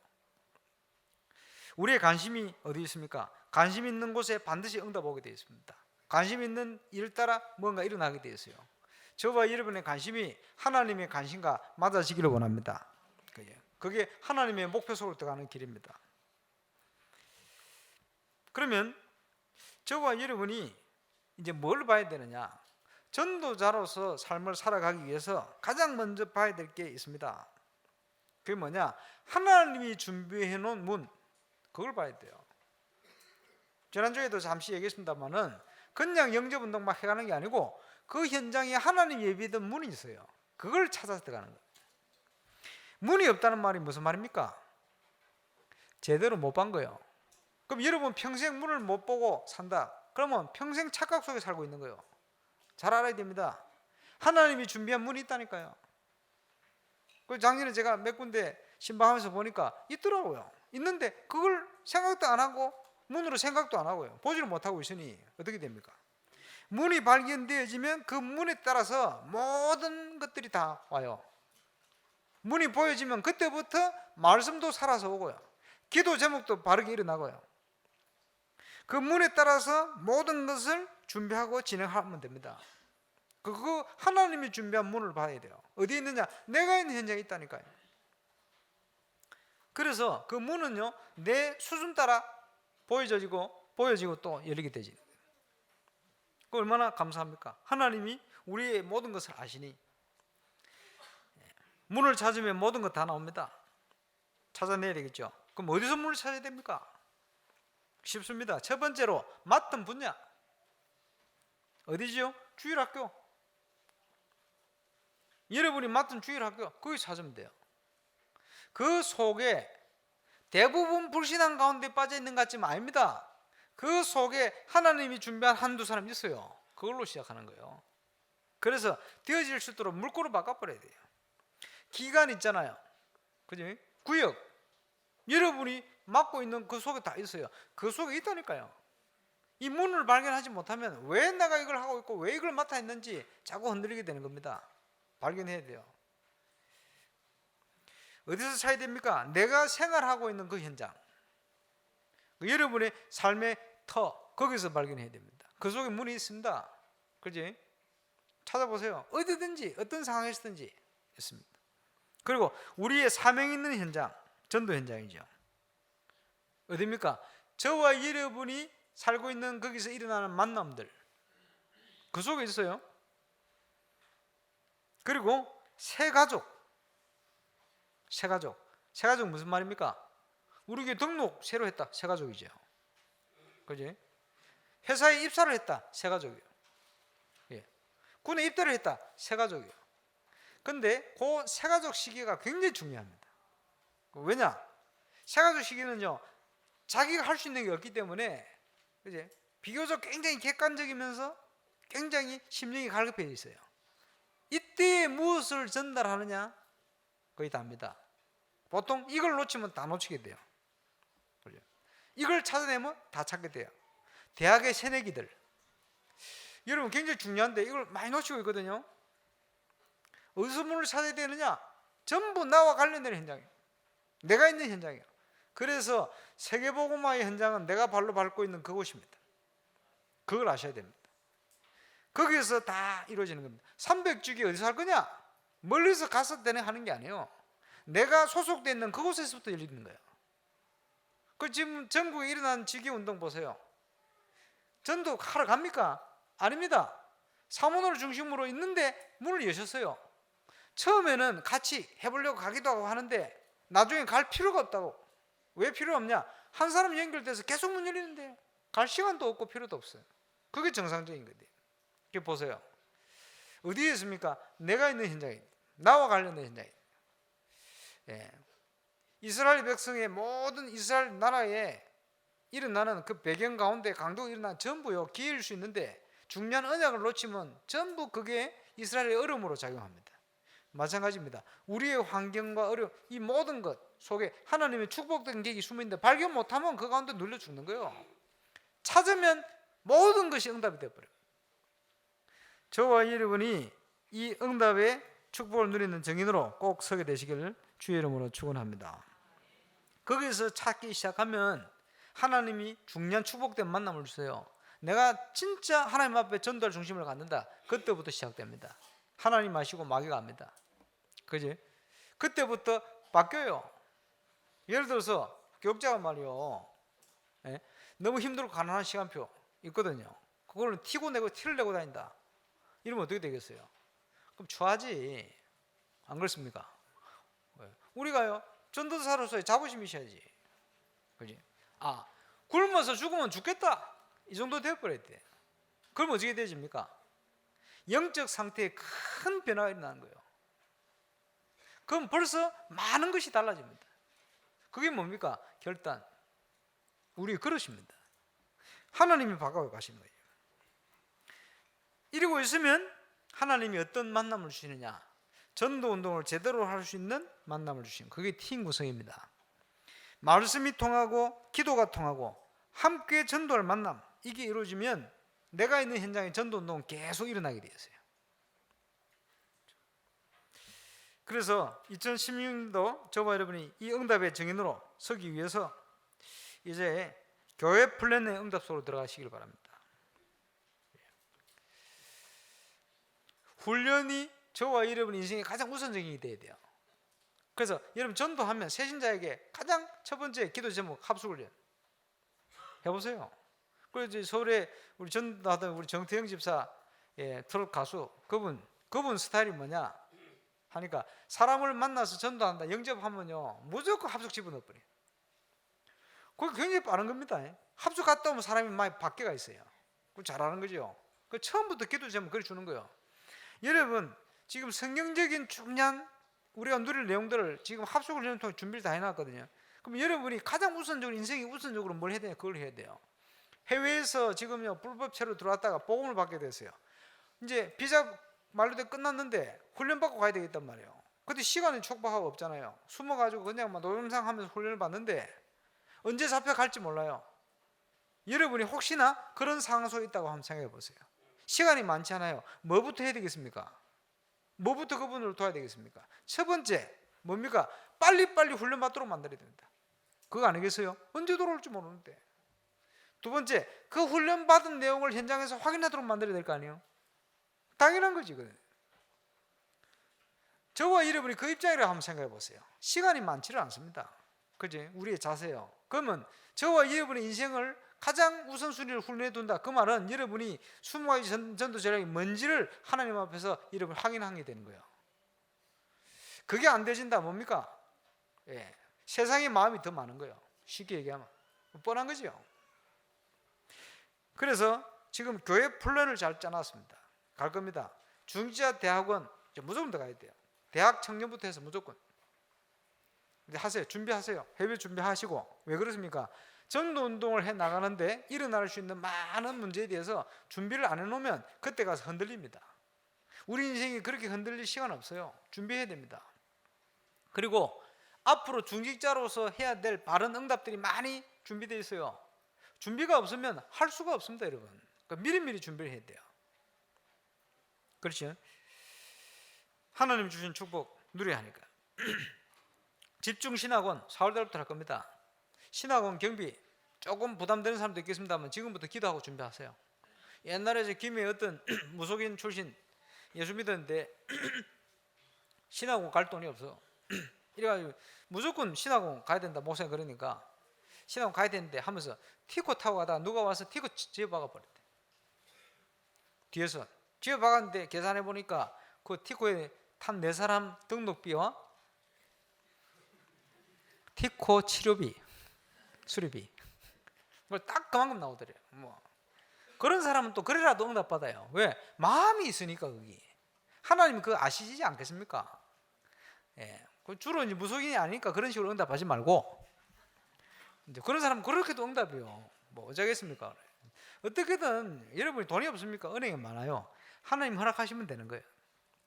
우리의 관심이 어디 있습니까? 관심 있는 곳에 반드시 응답 오게 되어 있습니다. 관심 있는 일 따라 뭔가 일어나게 되어 있어요. 저와 여러분의 관심이 하나님의 관심과 맞아지기를 원합니다. 그게 하나님의 목표 속으로 들어가는 길입니다. 그러면 저와 여러분이 이제 뭘 봐야 되느냐? 전도자로서 삶을 살아가기 위해서 가장 먼저 봐야 될 게 있습니다. 그게 뭐냐? 하나님이 준비해 놓은 문, 그걸 봐야 돼요. 지난주에도 잠시 얘기했습니다만은 그냥 영접운동만 해가는 게 아니고 그 현장에 하나님 예비했던 문이 있어요. 그걸 찾아서 들어가는 거예요. 문이 없다는 말이 무슨 말입니까? 제대로 못 본 거예요. 그럼 여러분 평생 문을 못 보고 산다. 그러면 평생 착각 속에 살고 있는 거예요. 잘 알아야 됩니다. 하나님이 준비한 문이 있다니까요. 그 작년에 제가 몇 군데 신방하면서 보니까 있더라고요. 있는데 그걸 생각도 안 하고 문으로 생각도 안 하고요. 보지를 못하고 있으니 어떻게 됩니까? 문이 발견되어지면 그 문에 따라서 모든 것들이 다 와요. 문이 보여지면 그때부터 말씀도 살아서 오고요. 기도 제목도 바르게 일어나고요. 그 문에 따라서 모든 것을 준비하고 진행하면 됩니다. 그거 하나님이 준비한 문을 봐야 돼요. 어디에 있느냐? 내가 있는 현장에 있다니까요. 그래서 그 문은요 내 수준 따라 보여지고 또 열리게 되지. 그 얼마나 감사합니까? 하나님이 우리의 모든 것을 아시니 문을 찾으면 모든 것 다 나옵니다. 찾아내야 되겠죠. 그럼 어디서 문을 찾아야 됩니까? 쉽습니다. 첫 번째로 맡은 분야 어디죠? 주일학교. 여러분이 맡은 주일학교 거기 찾으면 돼요. 그 속에 대부분 불신앙 가운데 빠져 있는 것 같지만 아닙니다. 그 속에 하나님이 준비한 한두 사람 있어요. 그걸로 시작하는 거예요. 그래서 되어질 수 있도록 물꼬를 바꿔버려야 돼요. 기간 있잖아요. 그죠? 구역. 여러분이 맡고 있는 그 속에 다 있어요. 그 속에 있다니까요. 이 문을 발견하지 못하면 왜 내가 이걸 하고 있고 왜 이걸 맡아 있는지 자꾸 흔들리게 되는 겁니다. 발견해야 돼요. 어디서 찾아야 됩니까? 내가 생활하고 있는 그 현장, 여러분의 삶의 터, 거기서 발견해야 됩니다. 그 속에 문이 있습니다. 그지? 찾아보세요. 어디든지 어떤 상황에서든지 있습니다. 그리고 우리의 사명 있는 현장, 전도 현장이죠. 어디입니까? 저와 여러분이 살고 있는 거기서 일어나는 만남들, 그 속에 있어요. 그리고 새 가족 무슨 말입니까? 우리 교회 등록 새로 했다. 새 가족이죠. 그지? 회사에 입사를 했다. 새 가족이요. 예. 군에 입대를 했다. 새 가족이요. 근데 그 새 가족 시기가 굉장히 중요합니다. 왜냐? 새 가족 시기는요, 자기가 할 수 있는 게 없기 때문에, 그지? 비교적 굉장히 객관적이면서 굉장히 심령이 갈급해 있어요. 이때 무엇을 전달하느냐? 거의 답니다. 보통 이걸 놓치면 다 놓치게 돼요. 그죠? 이걸 찾아내면 다 찾게 돼요. 대학의 새내기들, 여러분 굉장히 중요한데 이걸 많이 놓치고 있거든요. 어디서 문을 찾아야 되느냐? 전부 나와 관련된 현장이에요. 내가 있는 현장이에요. 그래서 세계복음화의 현장은 내가 발로 밟고 있는 그곳입니다. 그걸 아셔야 됩니다. 거기에서 다 이루어지는 겁니다. 300주기 어디서 할 거냐? 멀리서 가서 되네 하는 게 아니에요. 내가 소속되어 있는 그곳에서부터 열리는 거예요. 그 지금 전국에 일어난 지기운동 보세요. 전도하러 갑니까? 아닙니다. 사문을 중심으로 있는데 문을 여셨어요. 처음에는 같이 해보려고 가기도 하고 하는데 나중에 갈 필요가 없다고. 왜 필요 없냐? 한 사람 연결돼서 계속 문 열리는데 갈 시간도 없고 필요도 없어요. 그게 정상적인 거예요. 이렇게 보세요. 어디에 있습니까? 내가 있는 현장입니다. 나와 관련된 현장입니다. 예. 이스라엘 백성의 모든 이스라엘 나라에 일어나는 그 배경 가운데 강도가 일어나는 전부요 기회일 수 있는데 중요한 언약을 놓치면 전부 그게 이스라엘의 어려움으로 작용합니다. 마찬가지입니다. 우리의 환경과 어려움, 이 모든 것 속에 하나님의 축복된 계획이 숨어있는데 발견 못하면 그 가운데 눌려 죽는 거예요. 찾으면 모든 것이 응답이 되어버려요. 저와 여러분이 이 응답의 축복을 누리는 증인으로 꼭 서게 되시기를 주의 이름으로 축원합니다. 거기서 찾기 시작하면 하나님이 중요한 축복된 만남을 주세요. 내가 진짜 하나님 앞에 전도할 중심을 갖는다. 그때부터 시작됩니다. 하나님 아시고 마귀가 압니다. 그지? 그때부터 바뀌어요. 예를 들어서 교육자가 말이요, 예? 너무 힘들고 가난한 시간표 있거든요. 그걸 티고 내고 티를 내고 다닌다. 이러면 어떻게 되겠어요? 그럼 좋아하지. 안 그렇습니까? 우리가요 전도사로서의 자부심이 있어야지. 그지? 아, 굶어서 죽으면 죽겠다. 이 정도 되어버렸대. 그럼 어떻게 되집니까? 영적 상태에 큰 변화가 일어나는 거예요. 그럼 벌써 많은 것이 달라집니다. 그게 뭡니까? 결단. 우리 그릇입니다. 하나님이 바꿔 가신 거예요. 이러고 있으면 하나님이 어떤 만남을 주시느냐? 전도 운동을 제대로 할 수 있는 만남을 주시는, 그게 팀 구성입니다. 말씀이 통하고 기도가 통하고 함께 전도할 만남, 이게 이루어지면 내가 있는 현장에 전도 운동은 계속 일어나게 되어 있어요. 그래서 2016년도 저와 여러분이 이 응답의 증인으로 서기 위해서 이제 교회 플랜의 응답 속으로 들어가시길 바랍니다. 훈련이 저와 여러분 인생의 가장 우선적인 돼야 돼요. 그래서 여러분 전도하면 새신자에게 가장 첫 번째 기도 제목 합숙훈련 해보세요. 그래서 서울에 우리 전도하던 우리 정태영 집사, 트롯 가수, 그분 스타일이 뭐냐 하니까 사람을 만나서 전도한다 영접하면요 무조건 합숙 집어넣어버려요. 그게 굉장히 빠른 겁니다. 합숙 갔다 오면 사람이 많이 밖에가 있어요. 그걸 잘하는 거죠. 그 처음부터 기도 제목 그래 주는 거예요. 여러분 지금 성경적인 중요한 우리가 누릴 내용들을 지금 합숙을 통해 준비를 다 해놨거든요. 그럼 여러분이 가장 우선적으로 인생이 우선적으로 뭘 해야 되냐, 그걸 해야 돼요. 해외에서 지금요 불법체로 들어왔다가 복음을 받게 됐어요. 이제 비자 만료돼 끝났는데 훈련 받고 가야 되겠단 말이에요. 근데 시간이 촉박하고 없잖아요. 숨어가지고 그냥 막 노점상 하면서 훈련을 받는데 언제 잡혀갈지 몰라요. 여러분이 혹시나 그런 상황 속에 있다고 한번 생각해 보세요. 시간이 많지 않아요. 뭐부터 해야 되겠습니까? 뭐부터 그분을 도와야 되겠습니까? 첫 번째 뭡니까? 빨리빨리 훈련 받도록 만들어야 됩니다. 그거 아니겠어요? 언제 돌아올지 모르는데. 두 번째, 그 훈련 받은 내용을 현장에서 확인하도록 만들어야 될 거 아니에요? 당연한 거지. 저와 여러분이 그 입장이라고 한번 생각해 보세요. 시간이 많지를 않습니다. 그지? 우리의 자세요. 그러면 저와 여러분의 인생을 가장 우선순위를 훈련해 둔다. 그 말은 여러분이 20가지 전도 전략이 뭔지를 하나님 앞에서 여러분 확인하게 되는 거예요. 그게 안 되진다 뭡니까? 세상의 마음이 더 많은 거예요. 쉽게 얘기하면 뻔한 거죠. 그래서 지금 교회 플랜을 잘 짜놨습니다. 갈 겁니다. 중지자 대학원 무조건 들어가야 돼요. 대학 청년부터 해서 무조건. 근데 하세요. 준비하세요. 해외 준비하시고. 왜 그렇습니까? 전도 운동을 해 나가는데 일어날 수 있는 많은 문제에 대해서 준비를 안 해놓으면 그때 가서 흔들립니다. 우리 인생이 그렇게 흔들릴 시간 없어요. 준비해야 됩니다. 그리고 앞으로 중직자로서 해야 될 바른 응답들이 많이 준비되어 있어요. 준비가 없으면 할 수가 없습니다, 여러분. 그러니까 미리미리 준비를 해야 돼요. 그렇죠? 하나님 주신 축복 누려야 하니까. 집중 신학원 4월달부터 할 겁니다. 신학원 경비 조금 부담되는 사람도 있겠습니다만 지금부터 기도하고 준비하세요. 옛날에 저 김해 어떤 무속인 출신 예수 믿었는데 신학원 갈 돈이 없어. 이래가지고 무조건 신학원 가야 된다 목사님 그러니까 신학원 가야 되는데 하면서 티코 타고 가다가 누가 와서 티코 집어박아 버렸대. 뒤에서 집어박았는데 계산해 보니까 그 티코에 탄 4사람 등록비와 티코 치료비, 수리비 뭘 딱 그만큼 나오더래요. 뭐 그런 사람은 또 그래라도 응답받아요. 왜? 마음이 있으니까. 거기 하나님은 그거 아시지 않겠습니까? 예. 주로 이제 무속인이 아니니까 그런 식으로 응답하지 말고 이제 그런 사람은 그렇게도 응답이요. 뭐 어쩌겠습니까? 어떻게든 여러분이 돈이 없습니까? 은행에 많아요. 하나님 허락하시면 되는 거예요.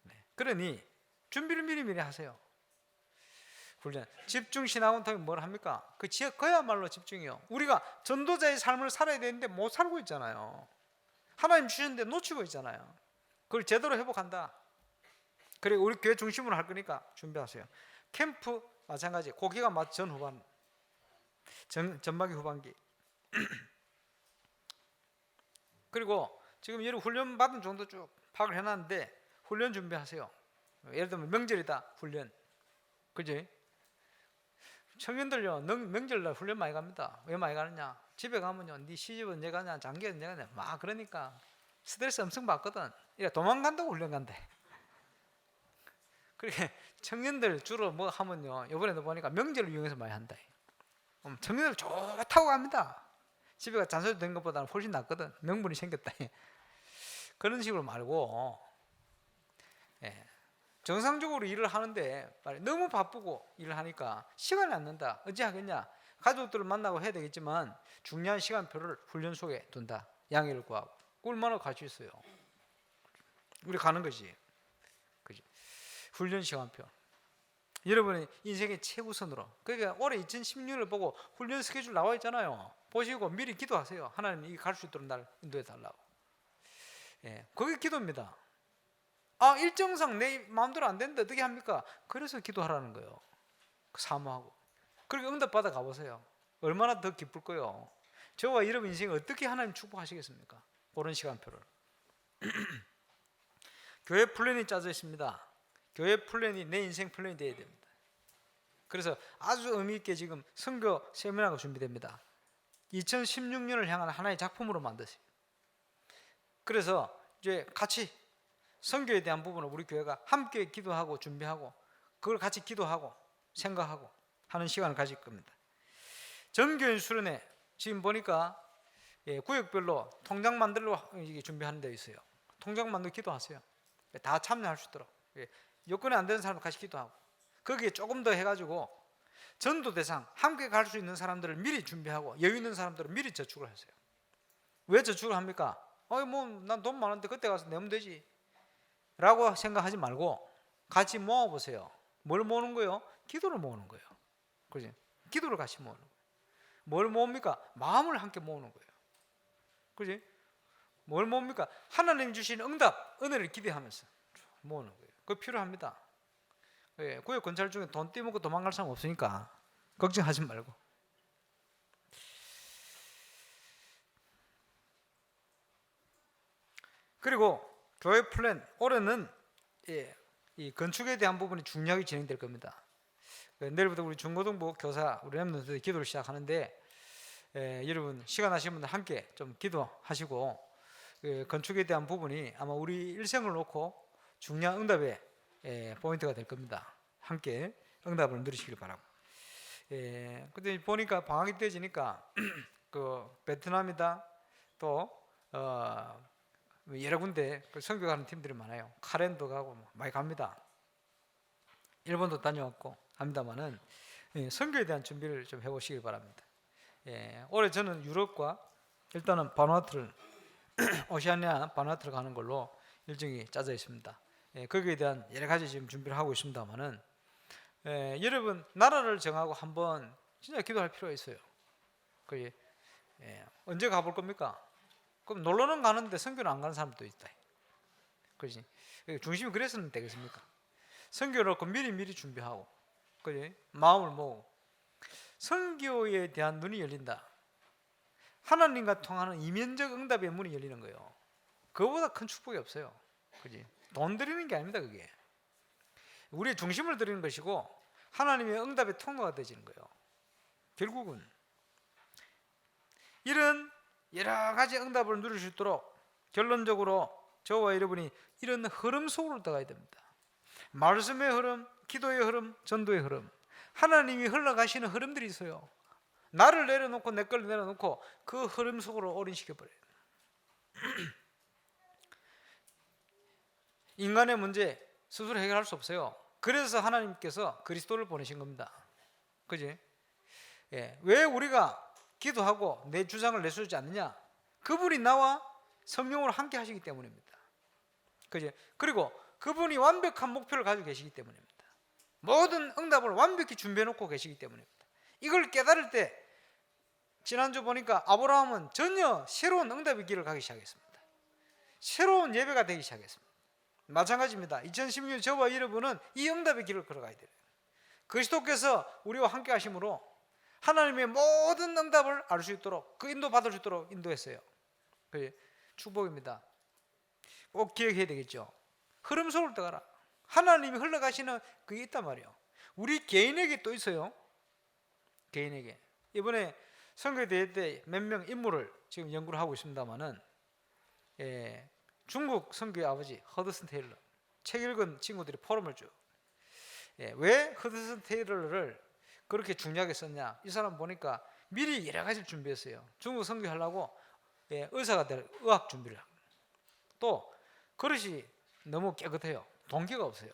네. 그러니 준비를 미리미리 하세요. 훈련. 집중 신학원 통해 뭘 합니까? 그 지역 그야말로 집중이요. 우리가 전도자의 삶을 살아야 되는데 못 살고 있잖아요. 하나님 주셨는데 놓치고 있잖아요. 그걸 제대로 회복한다. 그리고 우리 교회 중심으로 할 거니까 준비하세요. 캠프 마찬가지. 고기가 맛 전 후반, 전반기 후반기. 그리고 지금 예를 훈련 받은 정도 쭉 파악을 해놨는데 훈련 준비하세요. 예를 들면 명절이다 훈련, 그지? 청년들요 명절날 훈련 많이 갑니다. 왜 많이 가느냐? 집에 가면요, 네 시집은 내가 가냐, 장계는 내가 가냐, 막 그러니까 스트레스 엄청 받거든. 이래 도망간다고 훈련 간대. 그렇게 청년들 주로 뭐 하면요, 이번에도 보니까 명절을 이용해서 많이 한다. 청년들 좋다고 합니다. 집에 가 잔소리 된 것보다는 훨씬 낫거든. 명분이 생겼다. 그런 식으로 말고, 예. 정상적으로 일을 하는데 너무 바쁘고 일을 하니까 시간이 안 난다. 어찌 하겠냐? 가족들을 만나고 해야 되겠지만 중요한 시간표를 훈련 속에 둔다. 양해를 구하고. 얼마나 가치 있어요. 우리 가는 거지. 그지? 훈련 시간표. 여러분의 인생의 최우선으로. 그러니까 올해 2016년을 보고 훈련 스케줄 나와 있잖아요. 보시고 미리 기도하세요. 하나님 이 갈 수 있도록 날 인도해 달라고. 예, 그게 기도입니다. 아, 일정상 내 마음대로 안 되는데 어떻게 합니까? 그래서 기도하라는 거예요. 사모하고. 그렇게 응답 받아 가보세요. 얼마나 더 기쁠 거예요. 저와 여러분 인생을 어떻게 하나님 축복하시겠습니까? 그런 시간표를. 교회 플랜이 짜져 있습니다. 교회 플랜이 내 인생 플랜이 되어야 됩니다. 그래서 아주 의미 있게 지금 선교 세미나가 준비됩니다. 2016년을 향한 하나의 작품으로 만드세요. 그래서 이제 같이 선교에 대한 부분을 우리 교회가 함께 기도하고 준비하고 그걸 같이 기도하고 생각하고 하는 시간을 가질 겁니다. 전교인 수련회 지금 보니까 구역별로 통장 만들러 준비하는 데 있어요. 통장 만들고 기도하세요. 다 참여할 수 있도록. 여건이 안 되는 사람 같이 기도하고 거기에 조금 더 해가지고 전도 대상 함께 갈 수 있는 사람들을 미리 준비하고 여유 있는 사람들은 미리 저축을 하세요. 왜 저축을 합니까? 난 돈 많은데 그때 가서 내면 되지 라고 생각하지 말고 같이 모아보세요. 뭘 모으는 거예요? 기도를 모으는 거예요. 그지? 기도를 같이 모으는 거예요. 뭘 모읍니까? 마음을 함께 모으는 거예요. 그지? 뭘 모읍니까? 하나님 주신 응답, 은혜를 기대하면서 모으는 거예요. 그거 필요합니다. 구역 건설 중에 돈 떼먹고 도망갈 사람 없으니까 걱정하지 말고. 그리고 교회 플랜 올해는 이 건축에 대한 부분이 중요하게 진행될 겁니다. 내일부터 우리 중고등부 교사 우리 랩런트들 기도를 시작하는데 여러분 시간 하시는 분들 함께 좀 기도하시고 건축에 대한 부분이 아마 우리 일생을 놓고 중요한 응답의 포인트가 될 겁니다. 함께 응답을 누리시길 바라고. 근데 보니까 방학이 되지니까 그 베트남이다 또 여러 군데 선교 가는 팀들이 많아요. 카렌도 가고 많이 갑니다. 일본도 다녀왔고 합니다만은 선교에 대한 준비를 좀 해보시길 바랍니다. 올해 저는 유럽과 일단은 바누아투를 오시아니아 바누아투를 가는 걸로 일정이 짜져 있습니다. 거기에 대한 여러 가지 지금 준비를 하고 있습니다만은 여러분 나라를 정하고 한번 진짜 기도할 필요가 있어요. 그게 언제 가볼 겁니까? 그럼 놀러는 가는데 선교는 안 가는 사람도 있다. 그지? 중심이 그래서는 되겠습니까? 선교를 놓고 미리 준비하고, 그지? 마음을 모으고 선교에 대한 눈이 열린다. 하나님과 통하는 이면적 응답의 문이 열리는 거예요. 그거보다 큰 축복이 없어요. 그지? 돈 드리는 게 아닙니다. 그게 우리의 중심을 드리는 것이고 하나님의 응답의 통로가 되지는 거예요. 결국은 이런 여러 가지 응답을 누릴 수 있도록 결론적으로 저와 여러분이 이런 흐름 속으로 들어가야 됩니다. 말씀의 흐름, 기도의 흐름, 전도의 흐름, 하나님이 흘러가시는 흐름들이 있어요. 나를 내려놓고 내 걸 내려놓고 그 흐름 속으로 올인시켜버려요. 인간의 문제 스스로 해결할 수 없어요. 그래서 하나님께서 그리스도를 보내신 겁니다. 그지? 왜 우리가 기도하고 내 주장을 내세우지 않느냐? 그분이 나와 성령으로 함께 하시기 때문입니다. 그지? 그리고 그분이 완벽한 목표를 가지고 계시기 때문입니다. 모든 응답을 완벽히 준비해 놓고 계시기 때문입니다. 이걸 깨달을 때 지난주 보니까 아브라함은 전혀 새로운 응답의 길을 가기 시작했습니다. 새로운 예배가 되기 시작했습니다. 마찬가지입니다. 2016년 저와 여러분은 이 응답의 길을 걸어가야 돼요. 그리스도께서 우리와 함께 하심으로 하나님의 모든 응답을 알 수 있도록 그 인도 받을 수 있도록 인도했어요. 그게 축복입니다. 꼭 기억해야 되겠죠. 흐름 속을 들어가라. 하나님이 흘러가시는 그게 있단 말이에요. 우리 개인에게 또 있어요. 개인에게. 이번에 선교대회 때 몇 명 인물을 지금 연구를 하고 있습니다만은 중국 선교의 아버지 허드슨 테일러, 책 읽은 친구들이 포럼을 쭉 왜 허드슨 테일러를 그렇게 중요하게 썼냐. 이 사람 보니까 미리 여러 가지를 준비했어요. 중국 선교하려고 의사가 될 의학 준비를 하고, 또 그릇이 너무 깨끗해요. 동기가 없어요.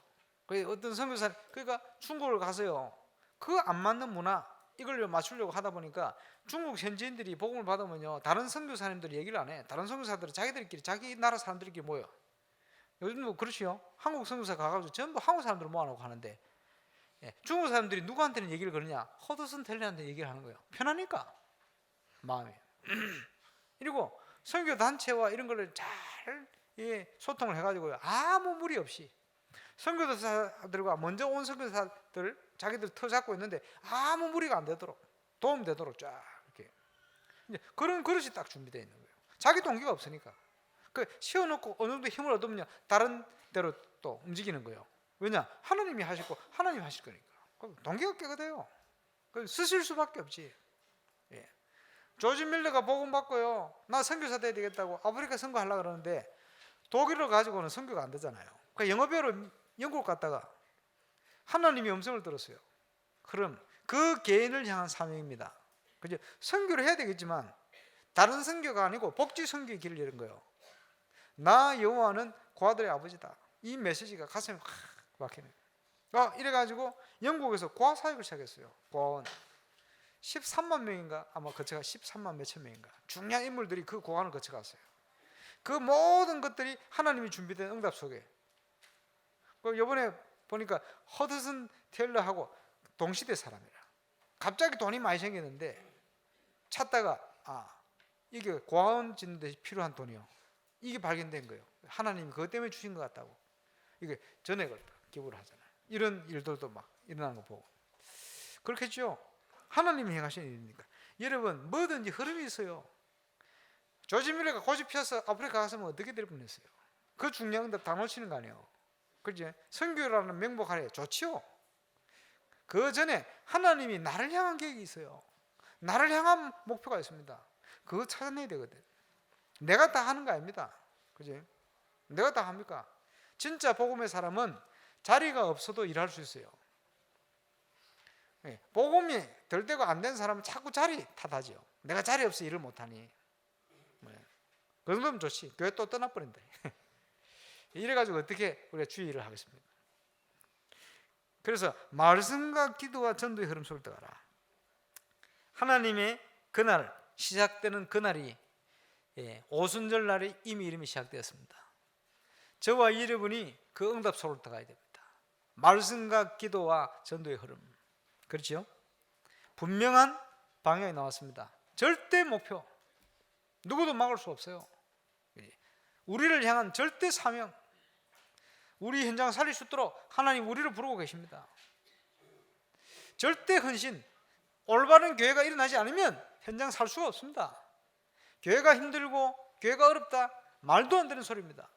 어떤 선교사, 그러니까 중국을 가서요, 그 안 맞는 문화 이걸 맞추려고 하다 보니까 중국 현지인들이 복음을 받으면요, 다른 선교사님들이 얘기를 안 해. 다른 선교사들은 자기들끼리 자기 나라 사람들끼리 모여. 요즘도 그렇지요. 한국 선교사 가가지고 전부 한국 사람들을 모아놓고 하는데 중국 사람들이 누구한테는 얘기를 거느냐? 허드슨 텔러한테 얘기를 하는 거예요. 편하니까 마음이. 그리고 선교 단체와 이런 걸 잘 소통을 해가지고요, 아무 무리 없이 선교사들과 먼저 온 선교사들 자기들 터 잡고 있는데 아무 무리가 안 되도록 도움되도록 쫙 이렇게 그런 그릇이 딱 준비되어 있는 거예요. 자기 동기가 없으니까 그 세워놓고 어느 정도 힘을 얻으면 다른 데로 또 움직이는 거예요. 왜냐? 하나님이 하시고 하나님이 하실 거니까. 동기가 깨끗해요. 쓰실 수밖에 없지. 조지 밀러가 복음 받고요, 나 선교사 돼야 되겠다고 아프리카 선교하려고 그러는데 독일을 가지고는 선교가 안 되잖아요. 영어 배우러 영국 갔다가 하나님이 음성을 들었어요. 그럼 그 개인을 향한 사명입니다. 그죠? 선교를 해야 되겠지만 다른 선교가 아니고 복지 선교의 길을 열은 거예요. 나 여호와는 고아들의 아버지다. 이 메시지가 가슴에 확 막히는 거예요. 이래가지고 영국에서 고아 사역을 시작했어요. 고아원 13만 명인가 아마 거쳐가 13만 몇천 명인가 중요한 인물들이 그 고아원을 거쳐갔어요. 그 모든 것들이 하나님이 준비된 응답 속에. 이번에 보니까 허드슨 테일러하고 동시대 사람이라. 갑자기 돈이 많이 생겼는데 찾다가 이게 고아원 짓는 데 필요한 돈이요, 이게 발견된 거예요. 하나님이 그것 때문에 주신 것 같다고. 이게 전액을 기부를 하잖아요. 이런 일들도 막 일어나는 거 보고 그렇겠죠. 하나님이 행하시는 일이니까. 여러분 뭐든지 흐름이 있어요. 조지 밀러가 고집 펴서 아프리카 갔으면 어떻게 될 뻔했어요. 그 중요한 걸 다 놓치는 거 아니에요. 그죠? 선교라는 명목 아래 좋지요. 그 전에 하나님이 나를 향한 계획이 있어요. 나를 향한 목표가 있습니다. 그거 찾아내야 되거든. 내가 다 하는 거 아닙니다. 그죠? 내가 다 합니까? 진짜 복음의 사람은 자리가 없어도 일할 수 있어요. 복음이 될 때가 안 된 사람은 자꾸 자리 탓하죠. 내가 자리 없어 일을 못하니. 그 정도면 좋지. 교회 또 떠나버린다. 이래가지고 어떻게 우리가 주의를 하겠습니까? 그래서 말씀과 기도와 전도의 흐름 속을 들어가라. 하나님의 그날 시작되는 그날이 오순절 날에 이미 이름이 시작되었습니다. 저와 여러분이 그 응답 속으로 들어가야 됩니다. 말씀과 기도와 전도의 흐름, 그렇죠? 분명한 방향이 나왔습니다. 절대 목표, 누구도 막을 수 없어요. 우리를 향한 절대 사명, 우리 현장 살릴 수 있도록 하나님 우리를 부르고 계십니다. 절대 헌신, 올바른 교회가 일어나지 않으면 현장 살 수가 없습니다. 교회가 힘들고 교회가 어렵다, 말도 안 되는 소리입니다.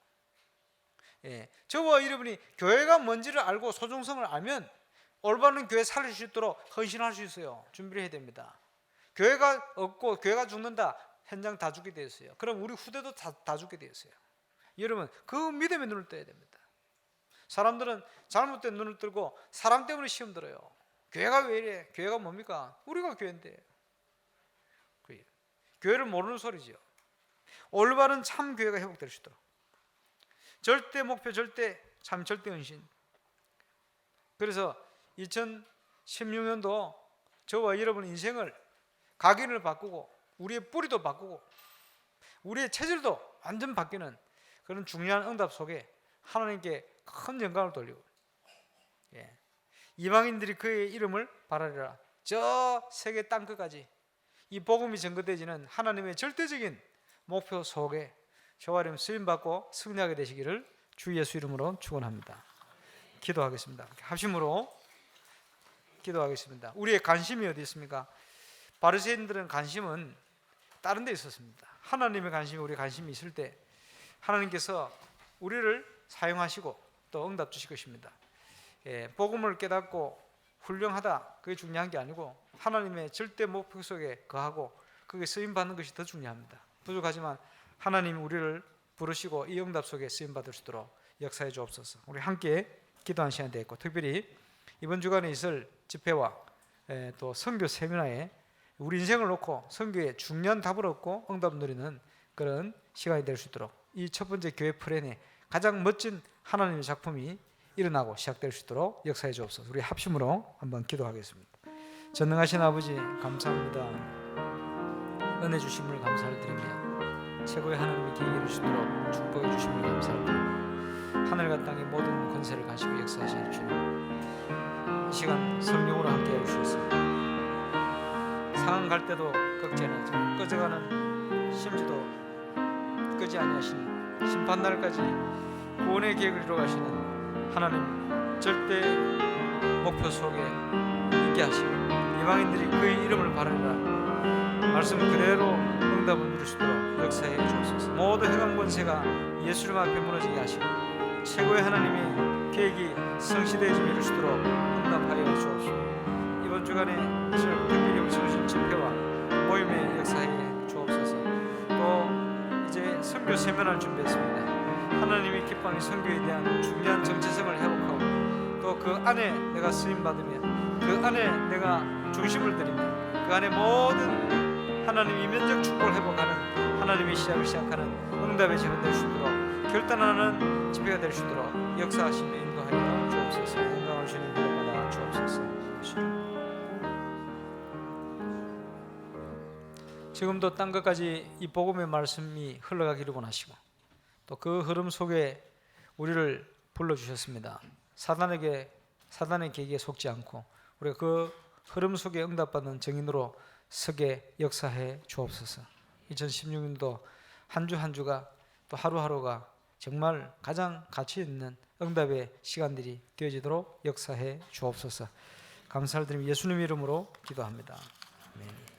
저와 여러분이 교회가 뭔지를 알고 소중성을 알면 올바른 교회 살릴 수 있도록 헌신할 수 있어요. 준비를 해야 됩니다. 교회가 없고 교회가 죽는다, 현장 다 죽게 되었어요. 그럼 우리 후대도 다 죽게 되었어요. 여러분, 그 믿음의 눈을 떠야 됩니다. 사람들은 잘못된 눈을 뜨고 사람 때문에 시험 들어요. 교회가 왜 이래? 교회가 뭡니까? 우리가 교회인데. 교회를 모르는 소리죠. 올바른 참 교회가 회복될 수 있도록 절대 목표, 절대 헌신. 그래서 2016년도 저와 여러분 인생을 각인을 바꾸고 우리의 뿌리도 바꾸고 우리의 체질도 완전 바뀌는 그런 중요한 응답 속에 하나님께 큰 영광을 돌리고 이방인들이 그의 이름을 바라리라. 저 세계 땅끝까지 이 복음이 전거되지는 하나님의 절대적인 목표 속에 저와 여러분 쓰임받고 승리하게 되시기를 주 예수 이름으로 축원합니다. 기도하겠습니다. 합심으로 기도하겠습니다. 우리의 관심이 어디 있습니까? 바리새인들은 관심은 다른 데 있었습니다. 하나님의 관심이 우리 관심이 있을 때 하나님께서 우리를 사용하시고 또 응답 주실 것입니다. 복음을 깨닫고 훌륭하다, 그게 중요한 게 아니고 하나님의 절대 목표 속에 거하고 그게 쓰임받는 것이 더 중요합니다. 부족하지만 하나님이 우리를 부르시고 이 응답 속에 쓰임받을 수 있도록 역사해 주옵소서. 우리 함께 기도하는 시간이 되겠고, 특별히 이번 주간에 있을 집회와 또 선교 세미나에 우리 인생을 놓고 선교에 중요한 답을 얻고 응답 누리는 그런 시간이 될 수 있도록 이 첫 번째 교회 플랜에 가장 멋진 하나님의 작품이 일어나고 시작될 수 있도록 역사해 주옵소서. 우리 합심으로 한번 기도하겠습니다. 전능하신 아버지, 감사합니다. 은혜 주심을 감사를 드리며 최고의 하나님의 계획을 주시도록 축복해 주심을 감사를 드립니다. 하늘과 땅의 모든 권세를 가지고 역사하시는 주님, 이 시간 성령으로 함께해 주셨습니다. 상한 갈 때도 꺾지 않았지만 꺼져가는 심지도 끄지 아니하신 심판날까지 구원의 계획을 이루어가시는 하나님 절대 목표 속에 있게 하시고 이방인들이 그의 이름을 바라리라 말씀 그대로 응답을 누릴 수 있도록 역사해 주옵소서. 모든 해강 권세가 예수님 앞에 무너지게 하시고 최고의 하나님의 계획이 성취되어짐을 이룰 수 있도록 응답하여 주옵소서. 이번 주간에 있을 특별히 오신 집회와 모임의 역사에 주옵소서. 또 이제 선교 세미나를 준비했습니다. 하나님의 기뻐하는 선교에 대한 중요한 정체성을 회복하고 또 그 안에 내가 쓰임받으며 그 안에 내가 중심을 들이며 그 안에 모든 하나님 이면적 축복을 회복하는 하나님의 시작을 시작하는 응답의 제가 될 수 있도록 결단하는 집회가 될 수 있도록 역사하시며 인도하여 주옵소서. 영광을 주님 받아 주옵소서. 지금도 땅끝까지 이 복음의 말씀이 흘러가기를 원하시고 또 그 흐름 속에 우리를 불러주셨습니다. 사단의 계기에 속지 않고 우리가 그 흐름 속에 응답받는 증인으로 서게 역사해 주옵소서. 2016년도 한 주 한 주가 또 하루하루가 정말 가장 가치 있는 응답의 시간들이 되어지도록 역사해 주옵소서. 감사를 드리며 예수님 이름으로 기도합니다. 아멘.